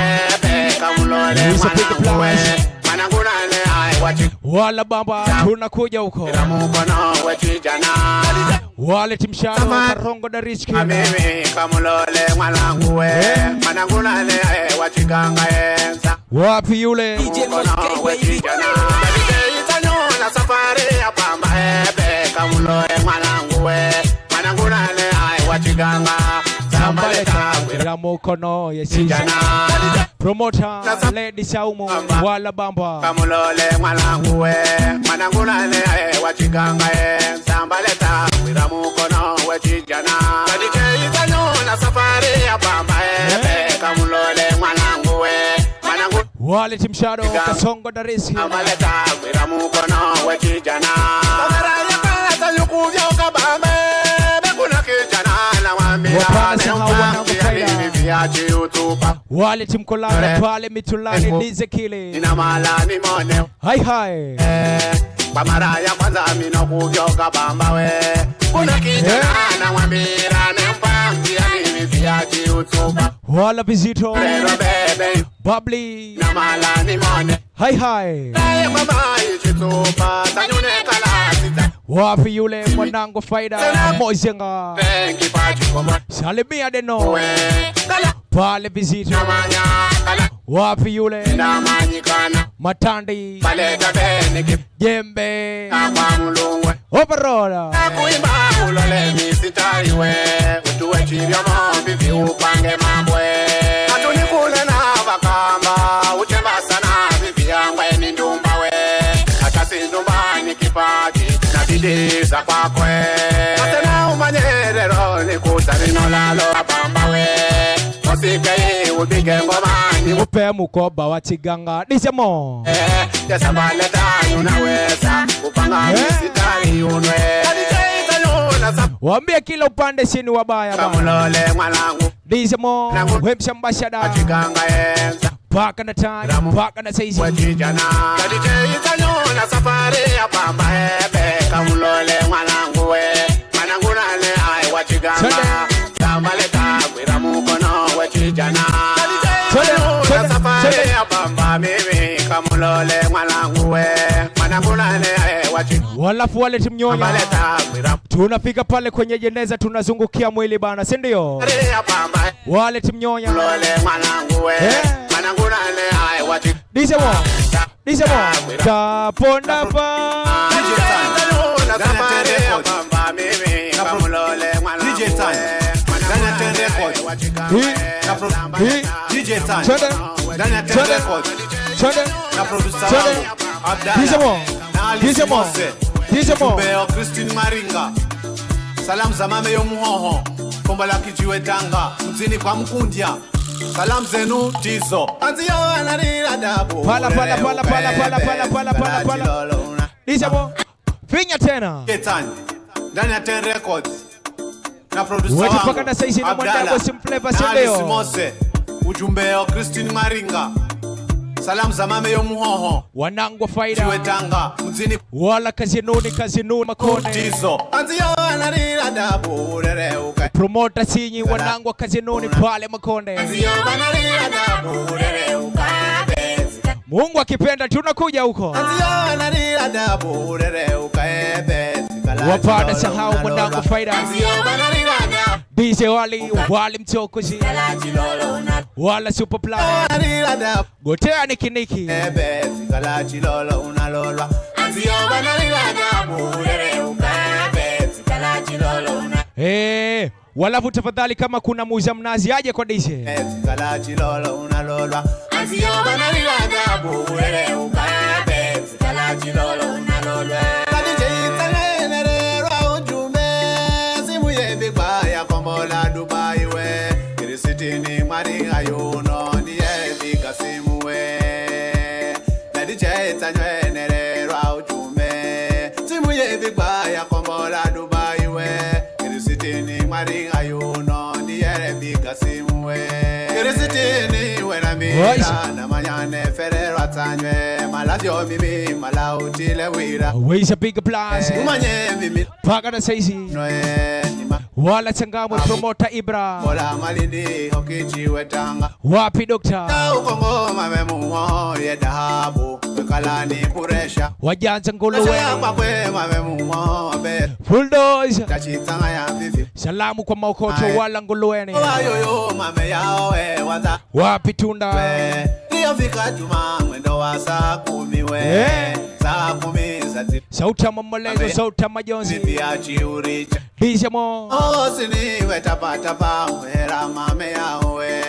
kamulole mwanangu we mwanangu lale wachiganga wala bamba tunakuja huko mukono we kijana wale timshano Karongo da Rich King mimi kamulole mwanangu we mwanangu lale wachiganga wapi yule we kijana itanyola safari ya pamba kamulole mwanangu we mwanangu lale wachiganga Sambaleta kwira mukono yesijana promoter Lady Saumu wala bamba kamulole mwanangu we mwanangu lale wachiganga Sambaleta kwira mukono we kijana dadije itanyola safari ya pamba kamulole mwanangu we mwanangu wale timshado Kasongo da Rich King Sambaleta kwira mukono we kijana kamera ya pata yukuvya ukabame bekuna kijana na wambia wale timkolana pale mitulani dize kile ina malani mone hai hai kwa mara ya kwanza mino kugyoka bamba we kuna kijana na mwambira nempangia mimi viaji utuba wala vizito pero bebe bubbly na malani mone hai hai mama ichitupa tanyune kalasita wapi yule mwanangu faida mozenga bengi pachu kwa salimia deno pale vizito wapi yule matandi baleta beniki jembe kwa mulungwe overall kuimba ulole misitariwe utuwe chivyo mombi viupange mambwe atuni kule na bakamba uchemba sana vivi yangwe ni ndumba we atasi ndumba ni kipaji na bidiza kwa kwe atena umanyerero ni kutarino lalo abamba we Osike ubige ngomani upe mukoba wa chiganga disemo Yesa baleta unaweza upanga misitari unwe wambie kila upande sini wabaya Kamulole mwanangu disemo wemshambashada Achiganga enza paka na time paka na saizi wajijana Kadije itanyona safari ya pamba hebe Kamulole mwanangu we Mwanangu nane ai wachiganga Kamaleta kwira mukono wachijana Kadije safari ya pamba mimi Kamulole mwanangu we Mwanangu nane ai wachiganga walafu wale timnyonya Kamaleta kwira tunafika pale kwenye jeneza tunazungukia mwili bana si ndio wale timnyonya Kamulole mwanangu we Mwanangu nane ai wachiganga disemo taponda pa Christine Maringa Salamu za mame yo muhoho Komba la kijiwe tanga Mzini kwa mkundia Salamu zenu tizo Anziyo anarira dabu pala disemo finya tena Ketani Ndani ya 10 Records Na producer Watu wangu paka na saizi na mwandago simfleva na sendeo Alice Mose Ujumbe wa Christine Maringa Salamu za mame yo muhoho wanangu Jiwe faida tanga Mzini wala kazinuni makone tizo Anziyo anarira dabu Urereuka promota sinyi wanangu kazinuni pale makonde Anziyo anarira dabu Urereuka Mungu akipenda tunakuja huko Anziyo anarira dabu Urereuka wapanda sahau mwanangu faida Anziyo anarira dabu DJ wali mchokozi wala super plan Anarira dabu gotea nikiniki Sikala chilolo unalolwa Anziyo anarira dabu Urereuka Sikala chilolo unalolwa walafu tafadhali kama kuna muuza mnazi aje kwa DJ Sikala chilolo unalolwa Anziyo anarira dabu Urereuka Sikala chilolo unalolwa Kadije itanenero ujumbe Simu yebigba ya kombola Dubai we Kirisitini maringa yuno Niye bika simu we Kadije itanenero ujumbe Simu yebigba ya kombola Dubai we Kirisitini maringa yuno Niye bika simu we Kirisitini we na mira Na manyane ferero atanywe Malavyo mimi malautile wira Ways big plus Umanye mimi paka na saizi Nima wala changamwe promota Ibra Mola malindi hokichiwe tanga wapi dokta Ukongo mamemuho ye dahabu Kalani puresha wajanja ngolo Kwa kwe mamemuho be bulldozer Kachitanga ya vivi salamu kwa maokoto wala ngoloweni Wayoyo mame yawe waza wapi tunda Niyo fika juma mwendo wa saa 10 we Saa 10 zati sauta mamolezo sauta majonzi Zipi achiuricha Dijamo Siniwe tapa mwera mame yawe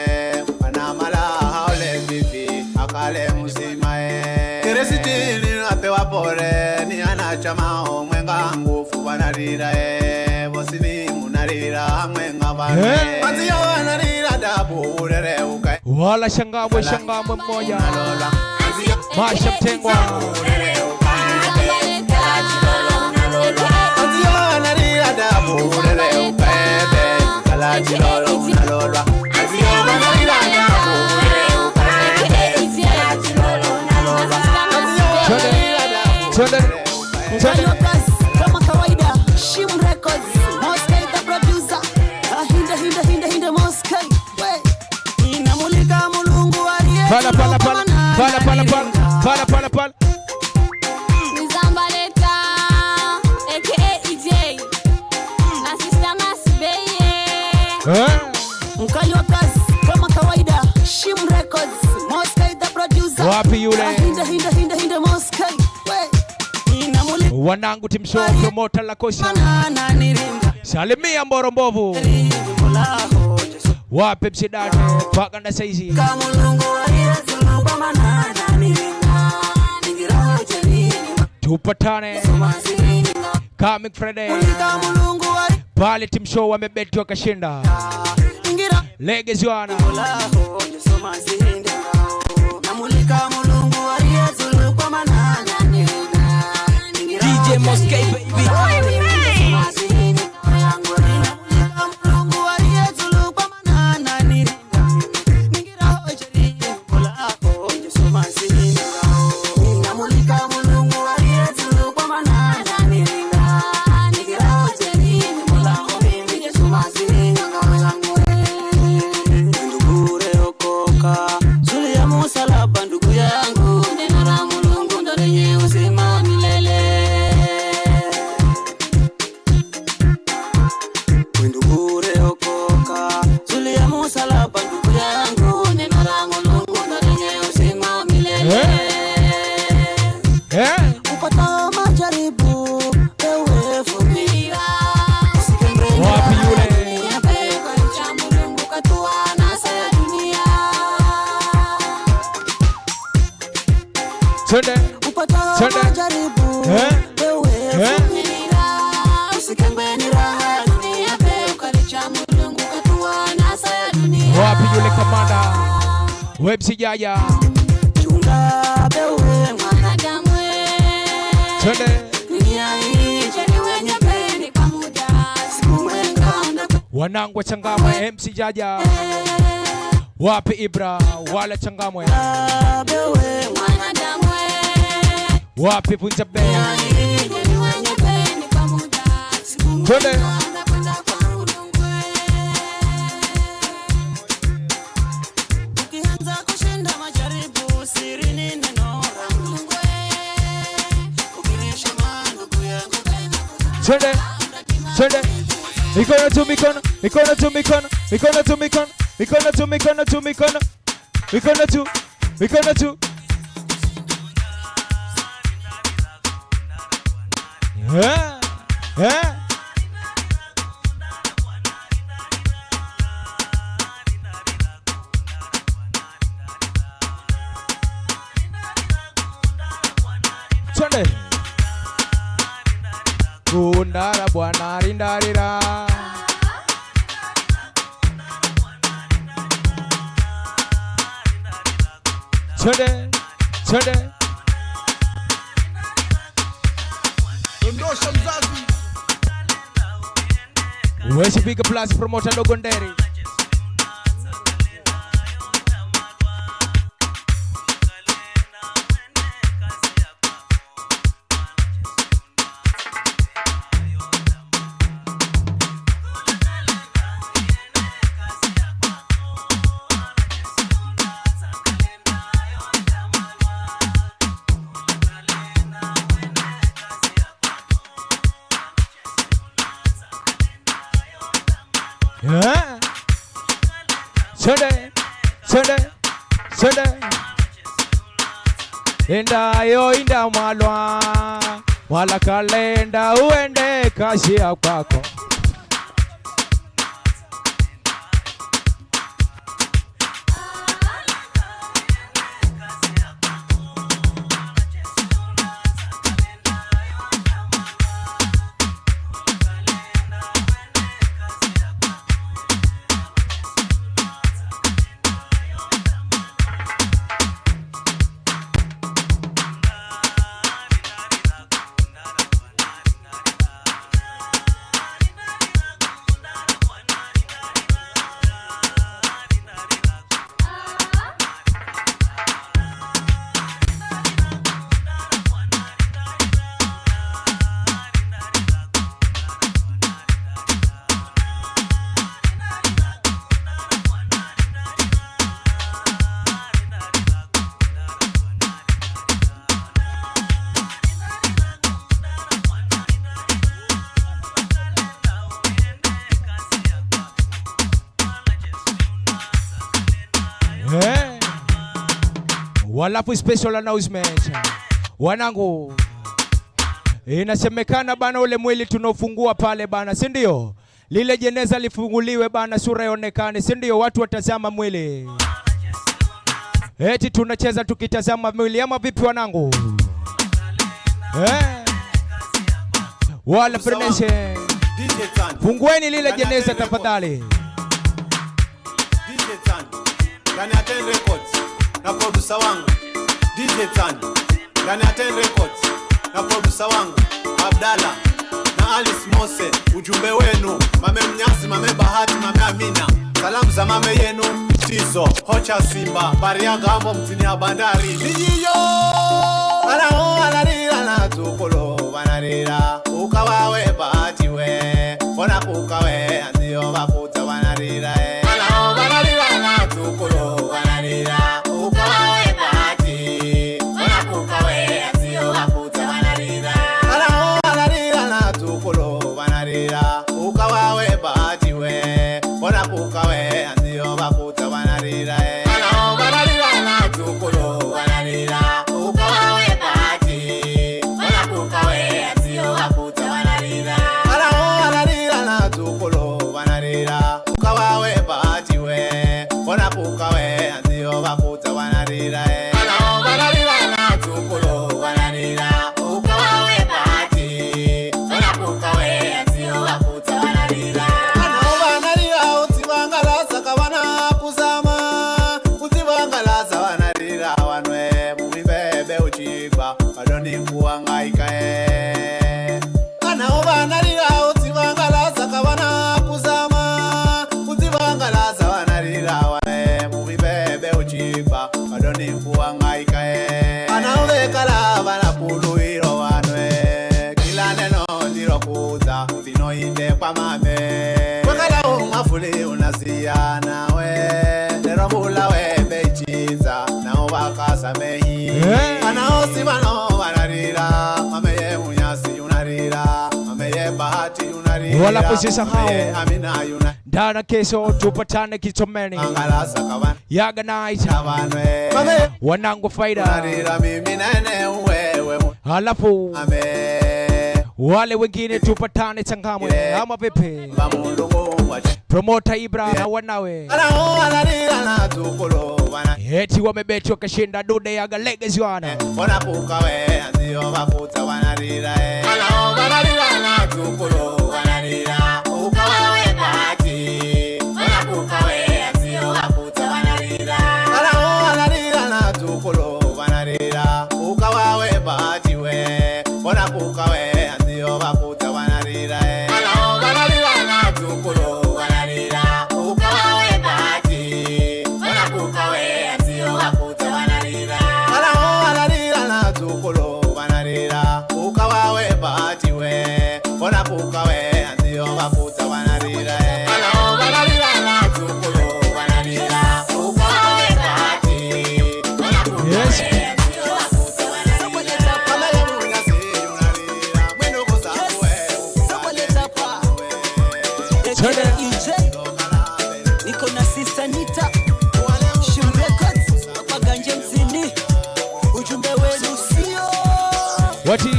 Panamala haole vivi akale musimae Kiresitini napewa pore ni anachama mwenga ngufu wanarira Bosini munarira mwenga vane Maziyo wanarira dabu urereuka wala shangamwe mmoja Masha Mtengwa Maziyo wanarira dabu urereuka Kala chilolo unalolwa Maziyo wanarira dabu Twende. Twende. Kama kawaida, Shim Records, Moskai the producer. Hinde Moskai. Inamulika mulungu aliye. Pala. Nizambaleta aka EJ na sister Masbeye. Mkali wa kazi kama kawaida, Shim Records, Moskai the producer. Wapi yule? Hinde Moskai. Wanangu Team Show promoter la kosha. Salimia Mboro Mbovu. Wapi msidani paka na saizi. Tupatane Coming Friday. Pale Team Show wamebeti wakashinda. Legacy wana DJ Moskai baby. Wapi yule kamanda Websi Jaja. Twende. Wanangu Changamwe MC Jaja. Wapi Ibra wala Changamwe. Wapi Punja Bay. Twende. Twende. Mikono tu mikono. Yeah. Twende. Kundara bwana rindarira. Twende. Dondosha mzazi. Wesi Big Plus promoter Dogonderi. Sunday. Inda mwala kalenda uende kazi ya kwako. Walafu special announcement. Wanangu, inasemekana bana ule mwili tunaofungua pale bana, si ndio? Lile jeneza lifunguliwe bana, sura ionekane, si ndio? Watu watazama mwili. Eti tunacheza tukitazama mwili ama vipi wanangu? Wala Frenese. Fungueni lile jeneza tafadhali. DJ Tan, ndani ya 10 Records na producer wangu DJ Tan, ndani ya 10 Records na producer wangu Abdalla na Alice Mose. Ujumbe wenu mame Mnyasi, mame Bahati, mame Amina. Salamu za mame yenu Tizo, Hocha Simba, Bariaga Ambo mtini ya bandari. Nijiyo Alao alarira na tukolo wanarira ukawawe Bahati we Bona kukawe andio bakuta wanarira Alao wanarira na tukolo wanarira ukawawe Bahati Bona kukawe andio bakuta wanarira Alao wanarira na tukolo wanarira ukawawe Bahati we Bona kukawe andio bakuta wanarira Alao wanarira na tukolo wanarira ukawawe Bahati Bona kukawe andio bakuta wanarira Alao wanarira na tukolo wanarira ukawawe Bahati we Bona kukawe andio bakuta wanarira Alao wanarira na tukolo wanarira ukawawe Bahati Bona kukawe andio bakuta wanarira Alao wanarira utibangalaza kabana kuzama utibangalaza wanarira wanwe mubibebe uchigwa badoni kuhangaika Alao wanarira utibangalaza kabana kuzama utibangalaza wanarira wanwe mubibebe uchigwa badoni kuhangaika Alao wekala banapuluiro wanwe kila neno ndiro kuza vino inde kwa mame wakala umafuli unasiya nawe lero mula webe chiza nao bakasa mehi Anao sibano wanarira mame ye Munyasi unarira mame ye Bahati unarira Wala kusisa hao. Amina unarira Dana kesho tupatane Kichomeni. Angalasa kawan Yaga naita. Kawanwe mame Wanangu faida. unarira mimi nene wewe Halafu Ame wale wengine tupatane Changamwe ama vipi? Bamulungu wachi Promoter Ibra na wanawe. Alao wanarira na tukolo Eti wamebeti wakashinda dude Yaga Legacy wana. Bona kukawe andio bakuta wanarira Alao wanarira na tukolo wanarira ukawawe Bahati Bona kukawe andio bakuta wanarira Alao wanarira na tukolo wanarira ukawawe Bahati we Bona kukawe andio bakuta wanarira Alao wanarira na tukolo wanarira ukawawe Bahati Bona kukawe andio bakuta wanarira Alao wanarira na tukolo wanarira ukawawe Bahati we Bona kukawe andio bakuta wanarira Alao wanarira na tukolo wanarira ukawawe Bahati Bona kukawe Yes. andio bakuta wanarira Mama ye Munyasi unarira mwendo kusawe Niko na Sister Nita Shim Records Wapaganje mzini Ujumbe wenu sio Wati.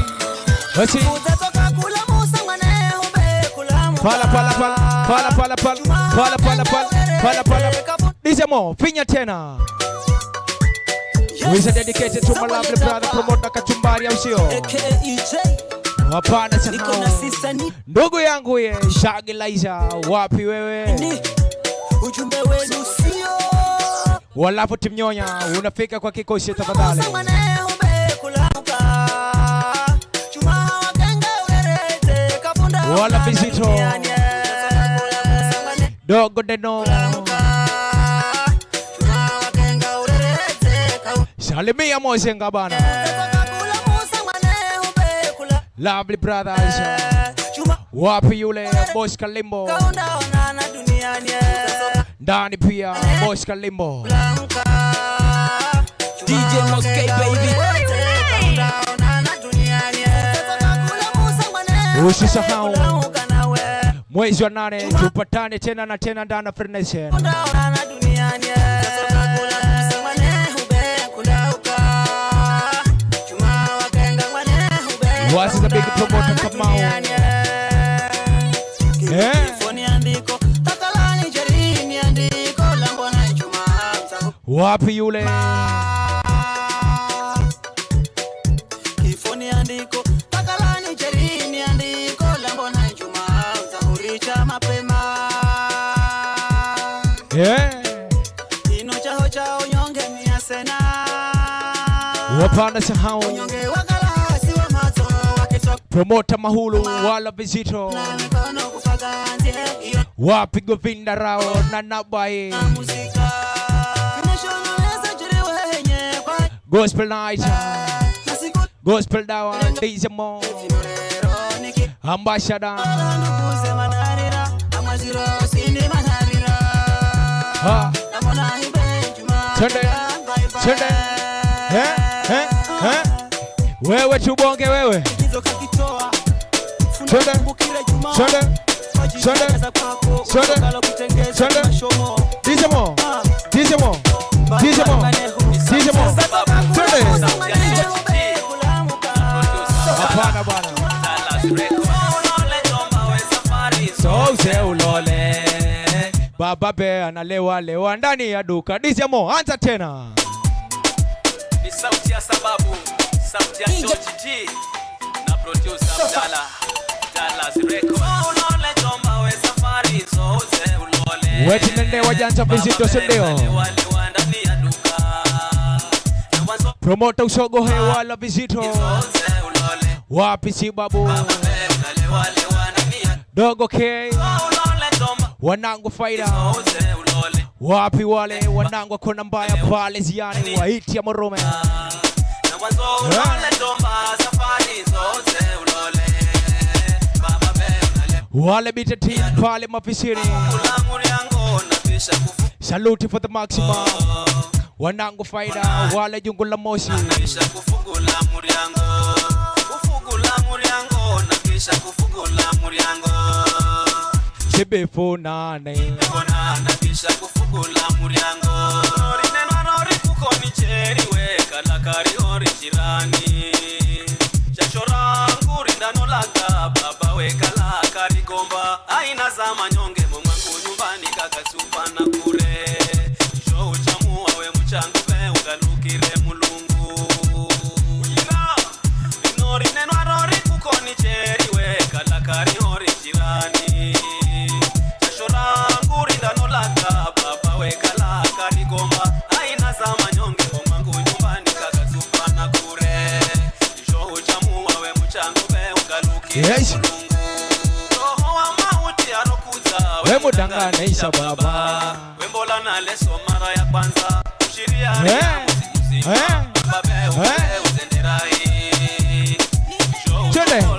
Utatoka kula musa mwane ube kula muka Pala pala pala. Pala pala pala. Pala pala pala. Pala pala. DJ Mo, finya tena. We are dedicated to my lovely brother promoter Kachumbari au sio? AKEJ Hapana Niko na Changamwe. Sister Nita Ndugu yangu ye Shaggy Liza, wapi wewe? Ujumbe wenu sio Walapo Timnyonya unafika kwa kikosi tafadhali. Musa mwane ube kula muka Chuma wakenge ulerete Kapunda Wala Visito. Dogo Deno. Salimia Mosenga bana. Lovely brothers. Wapi yule Boss Kalimbo. Ndani pia Boss Kalimbo. DJ Moskey baby. Usisahau mwezi wa 8 tupatane tena na tena ndani Furniture. What is a big promoter come out? Wapi yule? Kifoni andiko takalani jerini andiko lambo na Ijumaa utahuricha mapema. Ino chao chao nyonge miasena. Wapanda sahau. Nyonge wakala siwa mato wakitoka. Promoter Mahulu wala Visito. Wapi Govinda Rao na Nabai. Gospel night, gospel dawa, Daisy Mo, Ambassador. Sunday, wewe tubonge wewe. Sunday, Daisy Mo, Daisy Mo, Daisy Mo, Daisy Mo. Hapana bwana. Soze ulole. Baba be analewa lewa ndani ya duka. DJ Mo, anza tena. Ni sauti ya sababu, sauti ya George G na producer Abdalla. Dallas Records. Ulole jomba we safari soze ulole. Wetu nende wajanja Visito Sunday. Promoter Usogo wala Visito. Wapi si babu. Dogo K. Wanangu Faida. Wapi wale wanangu kona mbaya pale ziani waiti ya Morome. Wale bita team pale mafisiri. Salute for the maximum. Wanangu Faida wale jungu la moshi. Chibifu nane aina za manyonge mwangu nyumbani kakasupa na kure show chamu wawe mchangu be ugalukire mulungu ina inori neno arori kukoni cheri we kalakari hori jirani chashora nguri ndano laka baba we kalakari gomba aina za manyonge mwangu nyumbani kakasupa na kure show chamu wawe mchangu be ugalukire mulungu. Wemo dangana isha baba. Wembola na leso mara ya kwanza. Ushiria muziki. Babe uzenderai. Chode.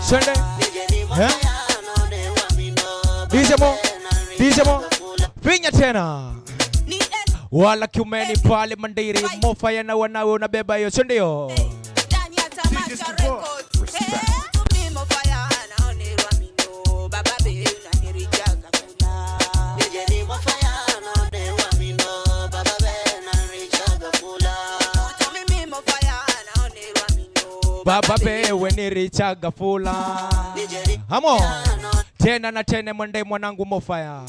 Sunday. DJ Mo. Finya tena. Wala kiumeni pale Mandiri Mofaya na wanawe unabeba hiyo si ndio? Baba bewe ni Richaga Fula. Hamo. Tena na tena mwende mwanangu Mofaya.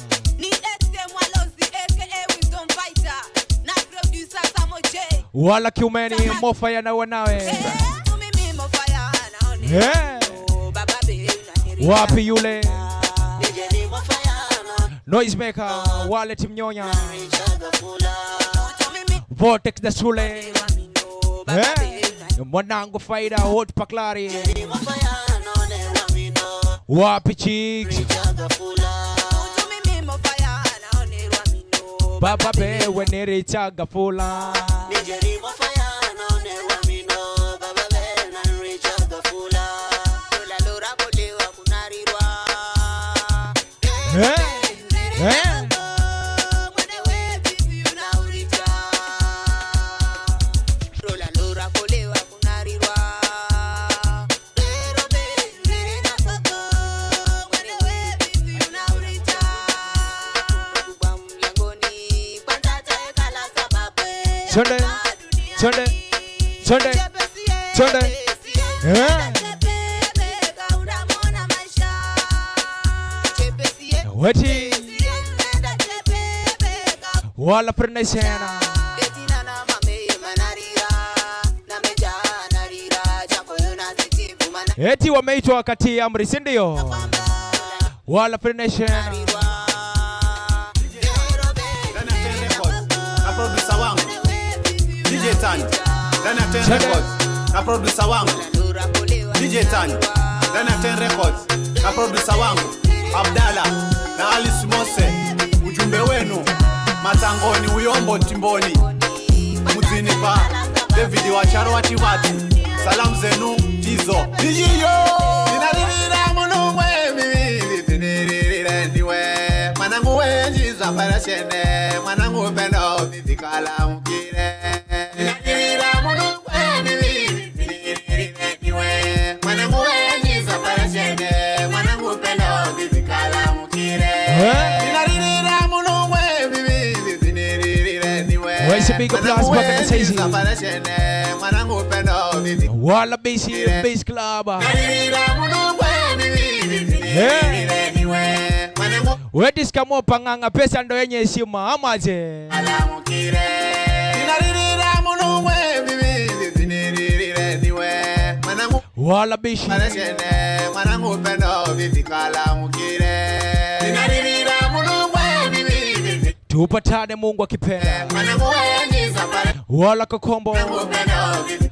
Wala kiumeni Mofaya na wanawe. Wapi yule? Noisemaker, wale timnyonya. Vortex the Sule. Mwanangu Faida hot paklari. Wapi Chicks. Baba bewe ni Richaga Fula. Twende. Weti. Wala pernashana. Eti wameitwa wakati amri, si ndio? Wala pernashana. Na producer wangu DJ Tanya ndani ya 10 Records, na producer wangu DJ Tanya ndani ya 10 Records, na producer wangu Abdalla na Alice Mose. Ujumbe wenu Matangoni, Uyombo, Timboni, Muzini pa David wa Charo wa Chivati. Salamu zenu Tizo Diyo ninalirira muno mwe mimi tinirira ndiwe mwanangu wenjiza parashene mwanangu pendo vivikala mkire ninalirira muno mwe mimi tinirira ndiwe mwanangu wenjiza parashene mwanangu pendo vivikala mkire ninalirira muno mwe mimi tinirira ndiwe mwanangu wenjiza parashene mwanangu pendo Wala Bass Club. Wetis kamo panganga pesa ndo yenye heshima amaje. Wala Bass. Mwanangu pendo vivikala mukire. Tupatane Mungu akipenda. Wala Kakombo.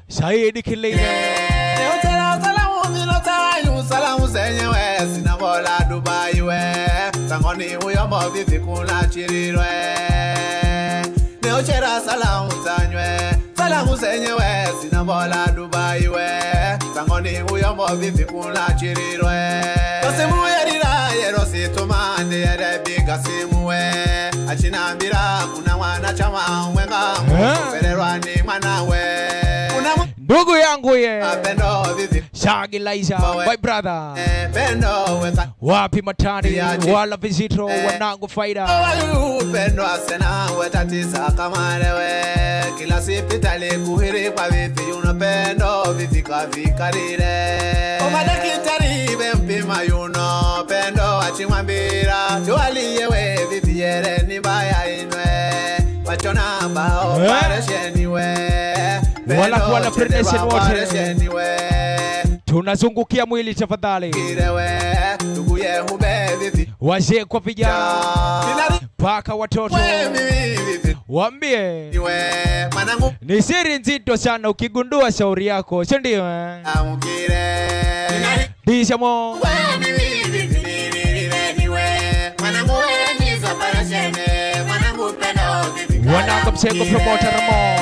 Saidi Kilile. Salamu zenyewe sinabola Dubai we. Tangoni Uyombo vivikula chirirwe. Neochera salamu zanywe. Salamu zenyewe sinabola Dubai we. Tangoni Uyombo vivikula chirirwe. Yosimu yerira yerosi tumande yerebiga simu we. Achinambira kuna mwana chama mwenga. Fererwa ni mwana we. Ndugu yangu ye Shagi Liza, my brother. Wapi Matani, wala Visitro, wanangu faida. Upendo asena wetatisa kamarewe. Kila sipitali kuhiri kwa vipi unapendo vifika vikarire. Omadakitari bempima yuno pendo achimwambira. Tuwaliyewe vipi yere nibaya inwe. Wachona bao paresheniwe. Wala predation wote. Tunazungukia mwili tafadhali. Wazee kwa vijana, paka watoto. Waambie ni siri nzito sana ukigundua shauri yako, si ndio? Dijamo wanangu mseko promoter mo.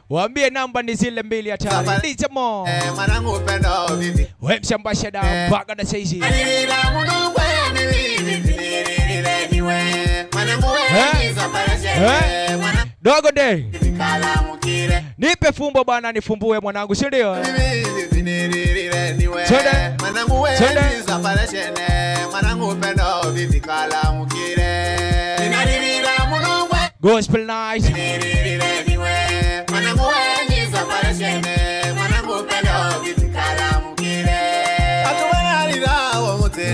Waambie namba ni zile 2 hatari. Dijamo mwanangu pendo vivi. Wewe mshambasha da mpaka na saizi. Dogo day. Nipe fumbo bana nifumbue mwanangu, si ndio? Gospel night.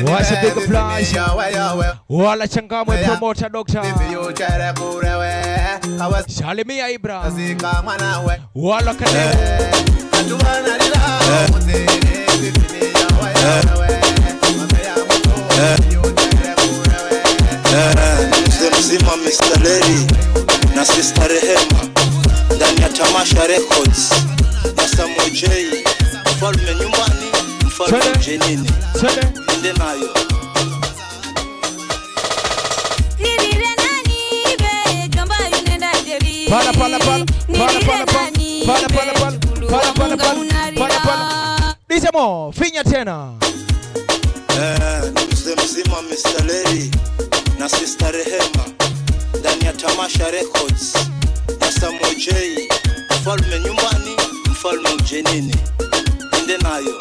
What's a big flash? Wala changamwe promoter doctor. Salimia Ibra. Wala kane. Mzima Mr. Larry na Sister Rehema ndani ya Tamasha Records na Samuel J. Mfalme nyumbani, mfalme jenini. Ende nayo. Dijamo, finya tena. Mzima Mr. Larry na Sister Rehema ndani ya Tamasha Records na Samuel J. Mfalme nyumbani, mfalme jenini. Ende nayo.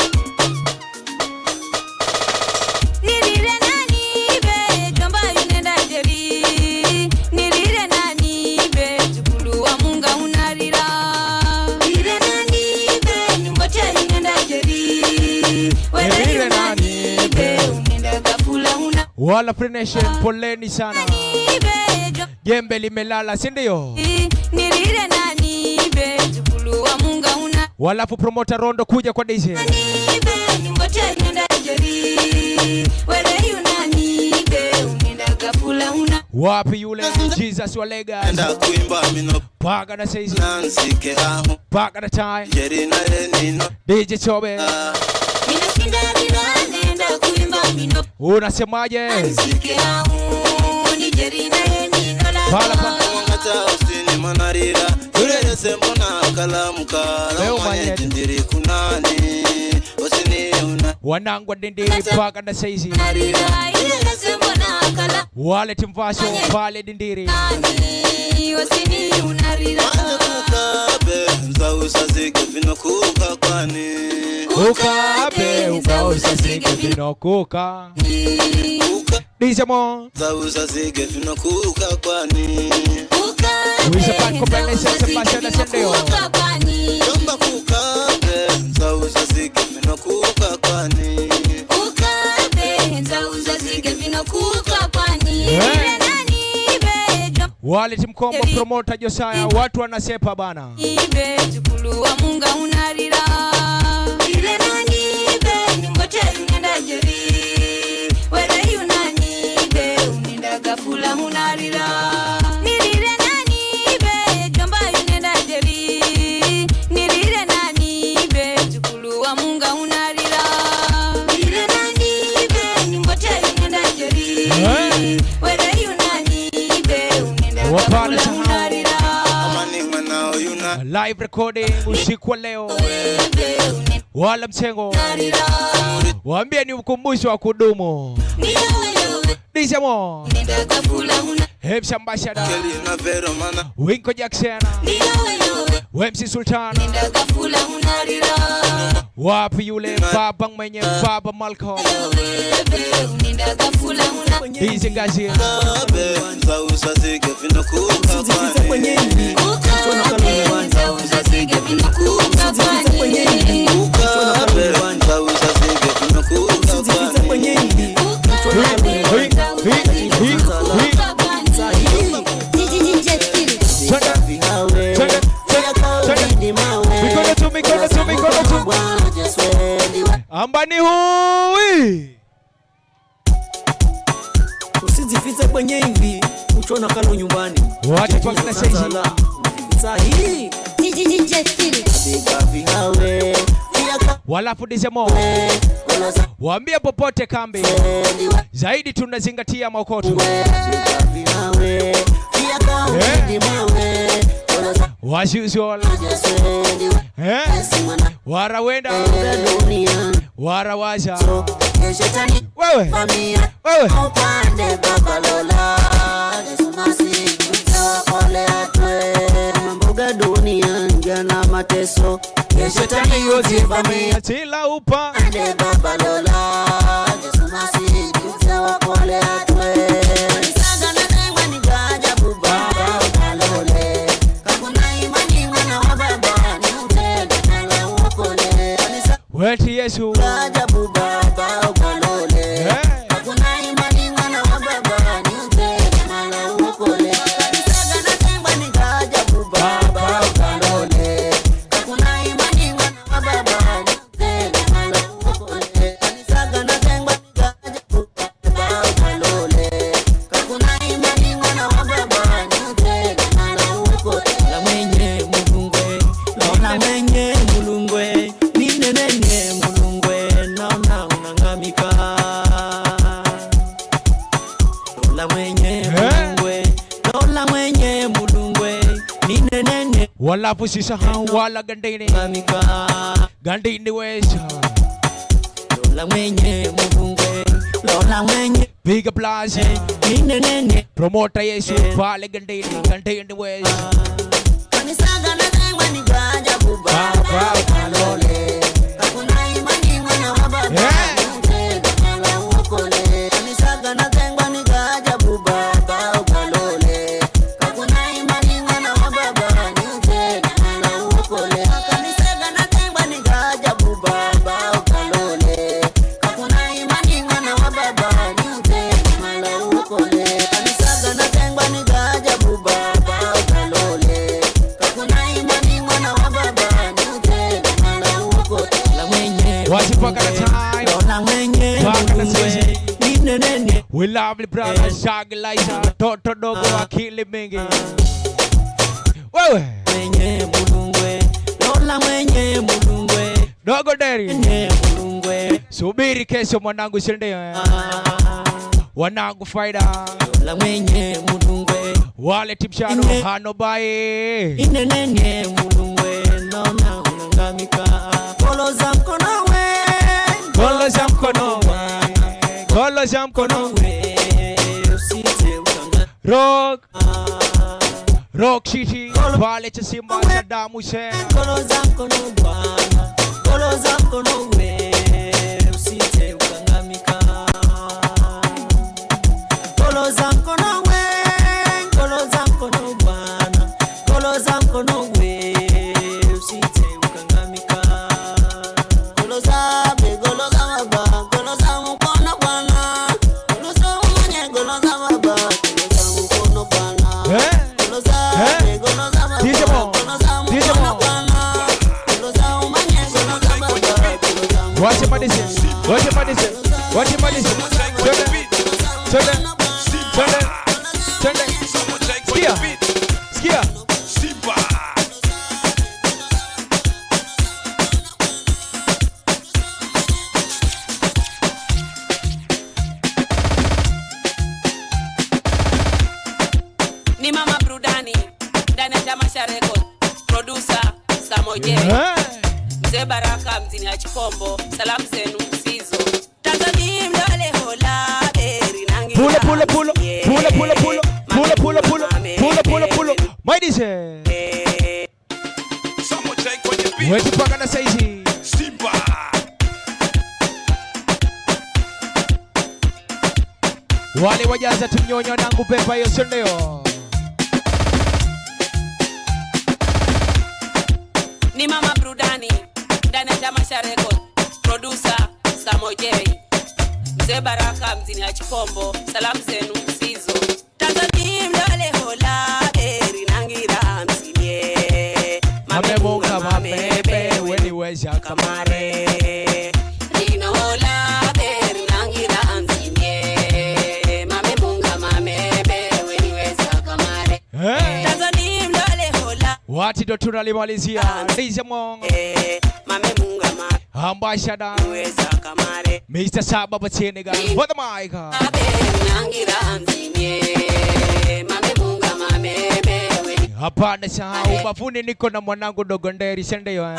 Wala Free Nation, poleni sana. Jembe limelala, si ndio? Nilile nani be chukulu wa munga una. Walafu promoter Rondo kuja kwa DJ. Ngote nenda jeri. Wele yunani be unenda gafula una. Wapi yule Jesus wa Legas. Enda kuimba mino. Paga na saizi. Nansike aho. Paga na time. Jeri na renino. DJ Chobe. Minashinda nenda kuimba mino. Unasemaje? Nansike aho. Ni jeri na renino la. Pala pala. Mwangata usini manarira. Yurele sembona kalamuka. Lamanye jindiri kunani. Usini una. Wanangwa dindiri paga na saizi. Narira. Yurele sembona kala. Wale timvasho pale dindiri. Usini unarira. Ukabe nzausa zige vino kuka kwani. Ukabe ukausa zige vino kuka. Dizemo. Nzausa zige vino kuka kwani. Uisa pan kopele sense pasha na sendeo. Jomba kukabe nzausa zige vino kuka kwani. Ukabe nzausa zige vino kuka kwani. Wale timkombo promoter Josiah, watu wanasepa bana. Ibe chukulu wa munga unarira. Ile nani ibe ngote unenda jeri. Wele yunani ibe unenda gafula unarira. Nilile nani ibe jomba unenda jeri. Nilile nani ibe chukulu wa munga unarira. Ile nani ibe ngote unenda jeri. Wele yunani ibe unenda Wapana sahau. Yuna. Live recording usiku wa leo. Wala mchengo. Waambie ni ukumbusho wa kudumu. Dizemo. Hemsha Mbashada. Kelina Vero mana. Winko Jackson. Wemsi Sultan. Wapi yule baba mwenye baba Malcolm. Dizi Ngazi. Kabe nzausa zige vino kuka kwani. Nzausa zige vino kuka kwani. Ukabe nzausa zige vino kuka kwani. Ambani hui. Usijifiche kwenye hivi, uchona kalo nyumbani. Wacha kwa kina saizi. Sahi. Walafu Dizemo. Waambie popote kambi. Zaidi tunazingatia maokoto. As usual. Warawenda. Warawaza. Wewe. Wewe. Mboga dunia njana mateso. Shetani yote vamia tila upa. Weti Yesu. Wala pusisahau wala gandini. Gandini wesa. Lola mwenye mungwe. Lola mwenye. Big applause. Promoter Yesu pale gandini. Gandini wesa. Kanisaga na tengwa ni gaja buba. Kalole. Hakuna imani mwana wababa. Kanisaga na tengwa ni gaja buba. Kalole. Hakuna imani mwana wababa. Kanisaga na tengwa ni gaja buba. Kalole. Hakuna imani mwana wababa. We love the brother Shaggy Lighter, Toto Dogo akili mingi. Wewe mwenye mulungwe, Lola mwenye mulungwe, Dogo Deri mwenye mulungwe. Subiri kesho mwanangu sende. Wanangu faida Lola mwenye mulungwe, wale timshano hano bae. Inenenye mulungwe, Nona unangamika. Kolo za mkono we, Kolo za mkono we, Kolo za mkono we. Usite ukanga Rock Rock City Wale cha Simba cha damu se. Kolo za mkono bwana, kolo za mkono we, usite ukangamika. Kolo za mkono we, kolo za mkono bwana, kolo za mkono we, usite ukangamika. Kolo za begolo za baba, kolo za mkono bwana, kolo za mwenye kolo za baba, kolo za mkono bwana. Kolo za begolo za baba, DJ Mo, DJ Mo. Watch your body, watch your body, watch your body. Turn it, turn it, turn it. Skia, skia. Ni mama Brudani, ndani ya Tamasha Record, producer Samoje. Mzee Baraka mzini ya Chipombo, salamu zenu msizo. Tanzania mdole hola, beri nangi. Pula, pula, pula, pula, pula, pula, pula, pula, pula, pula, pula, pula. Mighty say. Wetu paka na saizi. Simba. Wale wajaza tumnyonyo nangu pepa hiyo sondeo. Ni mama Brudani, ndani ya Tamasha Record, producer Samoje. Mzee Baraka mzini ya Chipombo, salamu zenu msizo. Tanzania mdole hola, beri nangira msinie. Mame munga mamebe, weni weza kamare. Nino hola, beri nangira msinie. Mame munga mamebe, weni weza kamare. Tanzania mdole hola. Wati ndo tunalimalizia. Lise Mongo. Mame munga mamebe. Ambassador. Weza kamare. Mr. Saba pa Senegal. For the mic. Hapana sahau bafuni niko na mwanangu Dogo Nderi sende yo.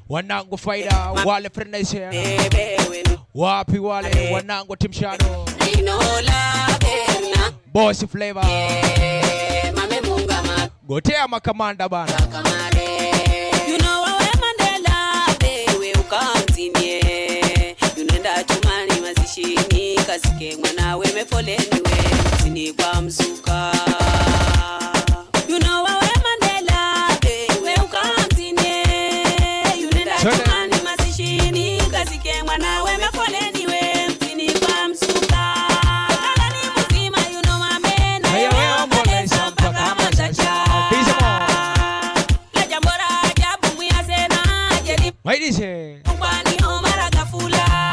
Wanangu faida wale friendship. Wapi wale wanangu timshano. Boss flavor. Gotea makamanda bana. You know we Mandela we ukamtinie. Yunenda chumani mazishini kasike mwana we mefoleni we sini kwa msuka. You know we Mandela we ukamtinie. Yunenda chumani mazishini kasike mwana we mefoleni we sini kwa msuka. Kala ni mzima you know mamena. Haya we mbona mpaka kama chacha. Maidise Kwani Omar Gafula.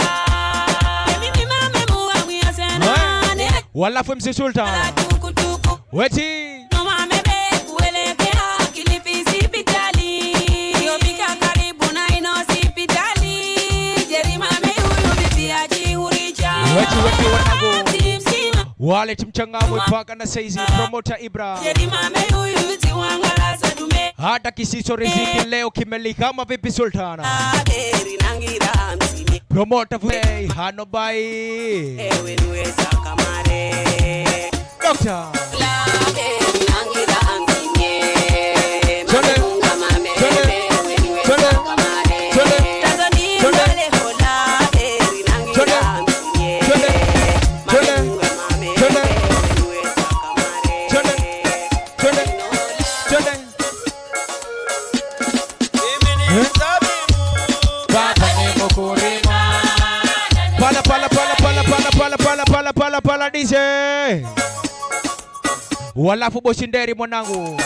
Mimi mama muwa mwiasena. Wala fumsi sultan. Weti No mame be kuelekea Kilifi hospitali. Yofika karibu na ino hospitali. Jeri mame huyu bibi ajihuricha. Weti wanangu. Wale timchangamwe paka na saizi promoter Ibra. Jeri mame huyu biti wangala sadume. Hata kisicho riziki leo kimeli kama vipi sultana. Promoter hey hano bai. Ewe niweza kamare. Doctor. Pala DJ. Walafu Boshinderi mwanangu.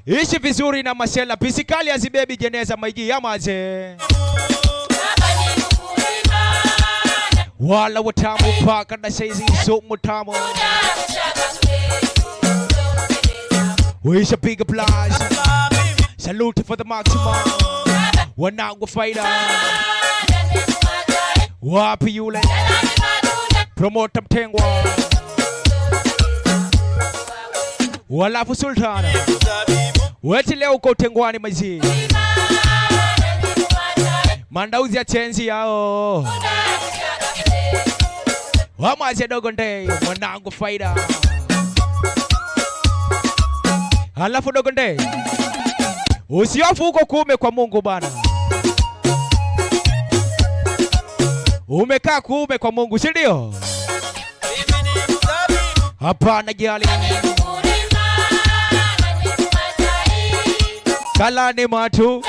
Ishi vizuri na masela pisikali azibebi jeneza maigi ya maze. wala watamu paka na saizi so mutamu. We should pick a place. Salute for the maximum. Wanangu fighter. Wapi yule? Promoter Mtengwa. Walafu Sultana. Weti leo uko Tengwani mazi. Mandauzi ya chenzi yao. Wamazi ya Dogo Ndei. Wanangu fighter. Halafu Dogo Ndei, usiofu uko kuume kwa Mungu bana. Umekaa kuume kwa Mungu, si ndio? Hapana jali. Kalani matu.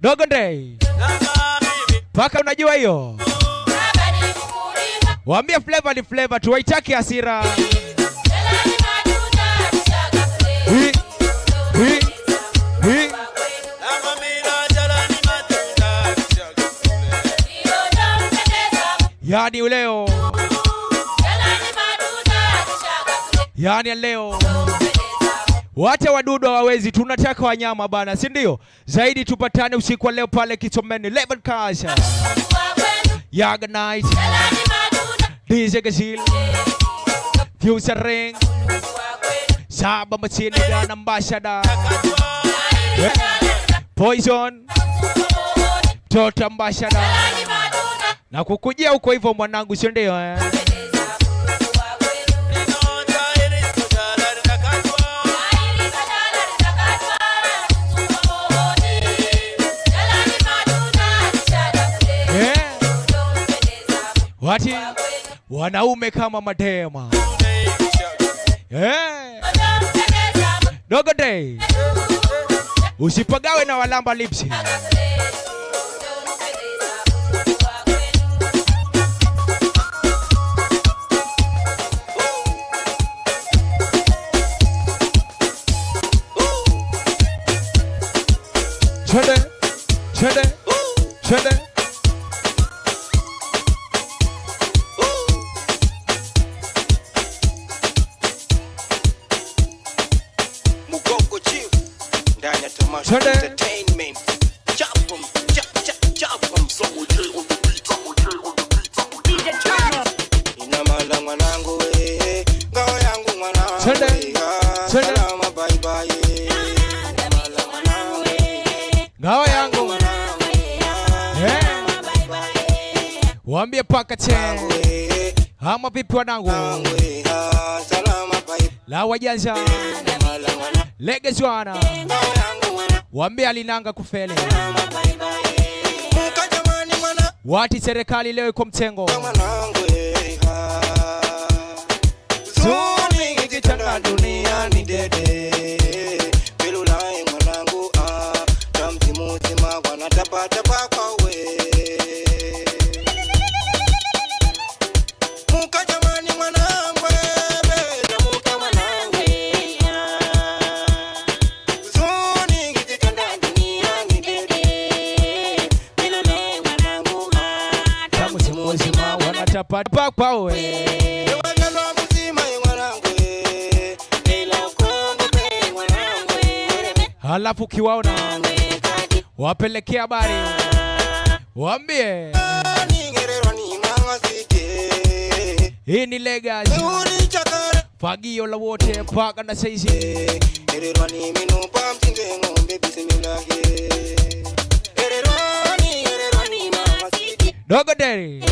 Dogo Ndei, paka unajua hiyo? Waambie flavor ni flavor, tuwaitaki hasira. Yani leo, yani leo wacha wadudu hawawezi, tunataka wanyama bana, si ndio? Zaidi tupatane usiku wa leo pale Kisomeni 11 Kasha Yaga Night, DJ Gazil, Future Ring, Saba Machine na Ambassador, Poison, Toto Ambassador. Na kukujia huko hivyo mwanangu, sio ndio? Wati wanaume kama madema. Dogo Ndei, usipagawe na walamba lipsi. Chede, chede, chede. Mugongo chief ndani ya Tamasha Entertainment. Chapum, chapum, so ina mala mwanangu we, ngao yangu mwanangu. Chede, salama bye bye. Ngao yangu. Waambie paka che. Hama vipi wanangu? La wajanja. Legacy wana. Waambie alinanga kufele. Wati serikali leo iko mtengo. Zuni kitanda dunia ni dede. Belulai mwanangu tamzimuzima wanatapatapa kwa we. Muka jamani mwanangu muka mwanangu. Zuni kitanda dunia ni dede. Belulai mwanangu tamzimuzima wanatapatapa kwa we. Halafu kiwaona wapelekea habari, waambie hii ni Legacy, fagio la wote paka na saizi. Dogo Ndei,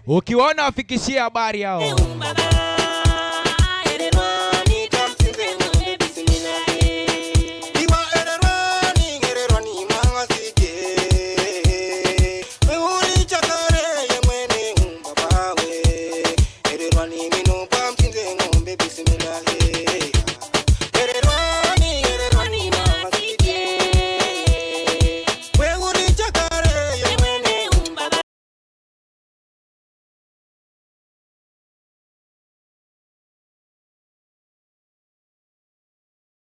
ukiwaona wafikishia habari yao.